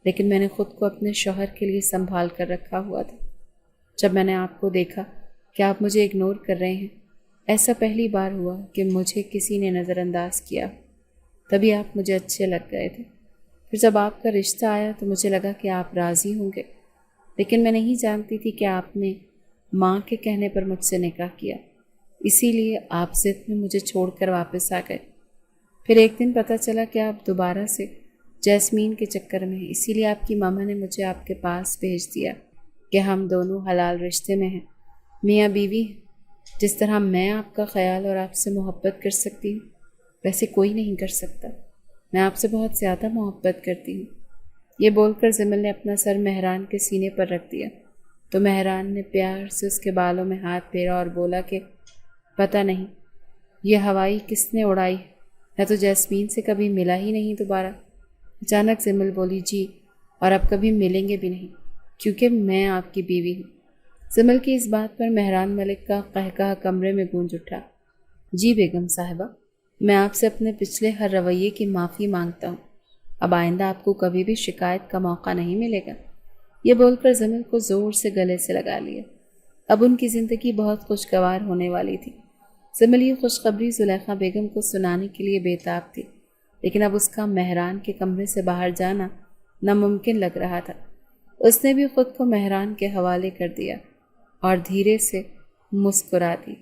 لیکن میں نے خود کو اپنے شوہر کے لیے سنبھال کر رکھا ہوا تھا۔ جب میں نے آپ کو دیکھا کہ آپ مجھے اگنور کر رہے ہیں، ایسا پہلی بار ہوا کہ مجھے کسی نے نظر انداز کیا، تبھی آپ مجھے اچھے لگ گئے تھے۔ پھر جب آپ کا رشتہ آیا تو مجھے لگا کہ آپ راضی ہوں گے، لیکن میں نہیں جانتی تھی کہ آپ نے ماں کے کہنے پر مجھ سے نکاح کیا، اسی لیے آپ ضد میں مجھے چھوڑ کر واپس آ گئے۔ پھر ایک دن پتہ چلا کہ آپ دوبارہ سے جیسمین کے چکر میں ہیں، اسی لیے آپ کی ماما نے مجھے آپ کے پاس بھیج دیا کہ ہم دونوں حلال رشتے میں ہیں، میاں بیوی ہیں۔ جس طرح میں آپ کا خیال اور آپ سے محبت کر سکتی ہوں ویسے کوئی نہیں کر سکتا، میں آپ سے بہت زیادہ محبت کرتی ہوں۔ یہ بول کر زمل نے اپنا سر مہران کے سینے پر رکھ دیا تو مہران نے پیار سے اس کے بالوں میں ہاتھ پھیرا اور بولا کہ پتہ نہیں یہ ہوائی کس نے اڑائی، میں تو جیسمین سے کبھی ملا ہی نہیں دوبارہ۔ اچانک زمل بولی جی، اور اب کبھی ملیں گے بھی نہیں کیونکہ میں آپ کی بیوی ہوں۔ زمل کی اس بات پر مہران ملک کا قہقہ کمرے میں گونج اٹھا۔ جی بیگم صاحبہ، میں آپ سے اپنے پچھلے ہر رویے کی معافی مانگتا ہوں، اب آئندہ آپ کو کبھی بھی شکایت کا موقع نہیں ملے گا۔ یہ بول کر زمل کو زور سے گلے سے لگا لیا۔ اب ان کی زندگی بہت خوشگوار ہونے والی تھی۔ زمل یہ خوشخبری زلیخا بیگم کو سنانے کے لیے بےتاب تھی، لیکن اب اس کا مہران کے کمرے سے باہر جانا ناممکن لگ رہا تھا۔ اس نے بھی خود کو مہران کے حوالے کر دیا اور دھیرے سے مسکرا دی۔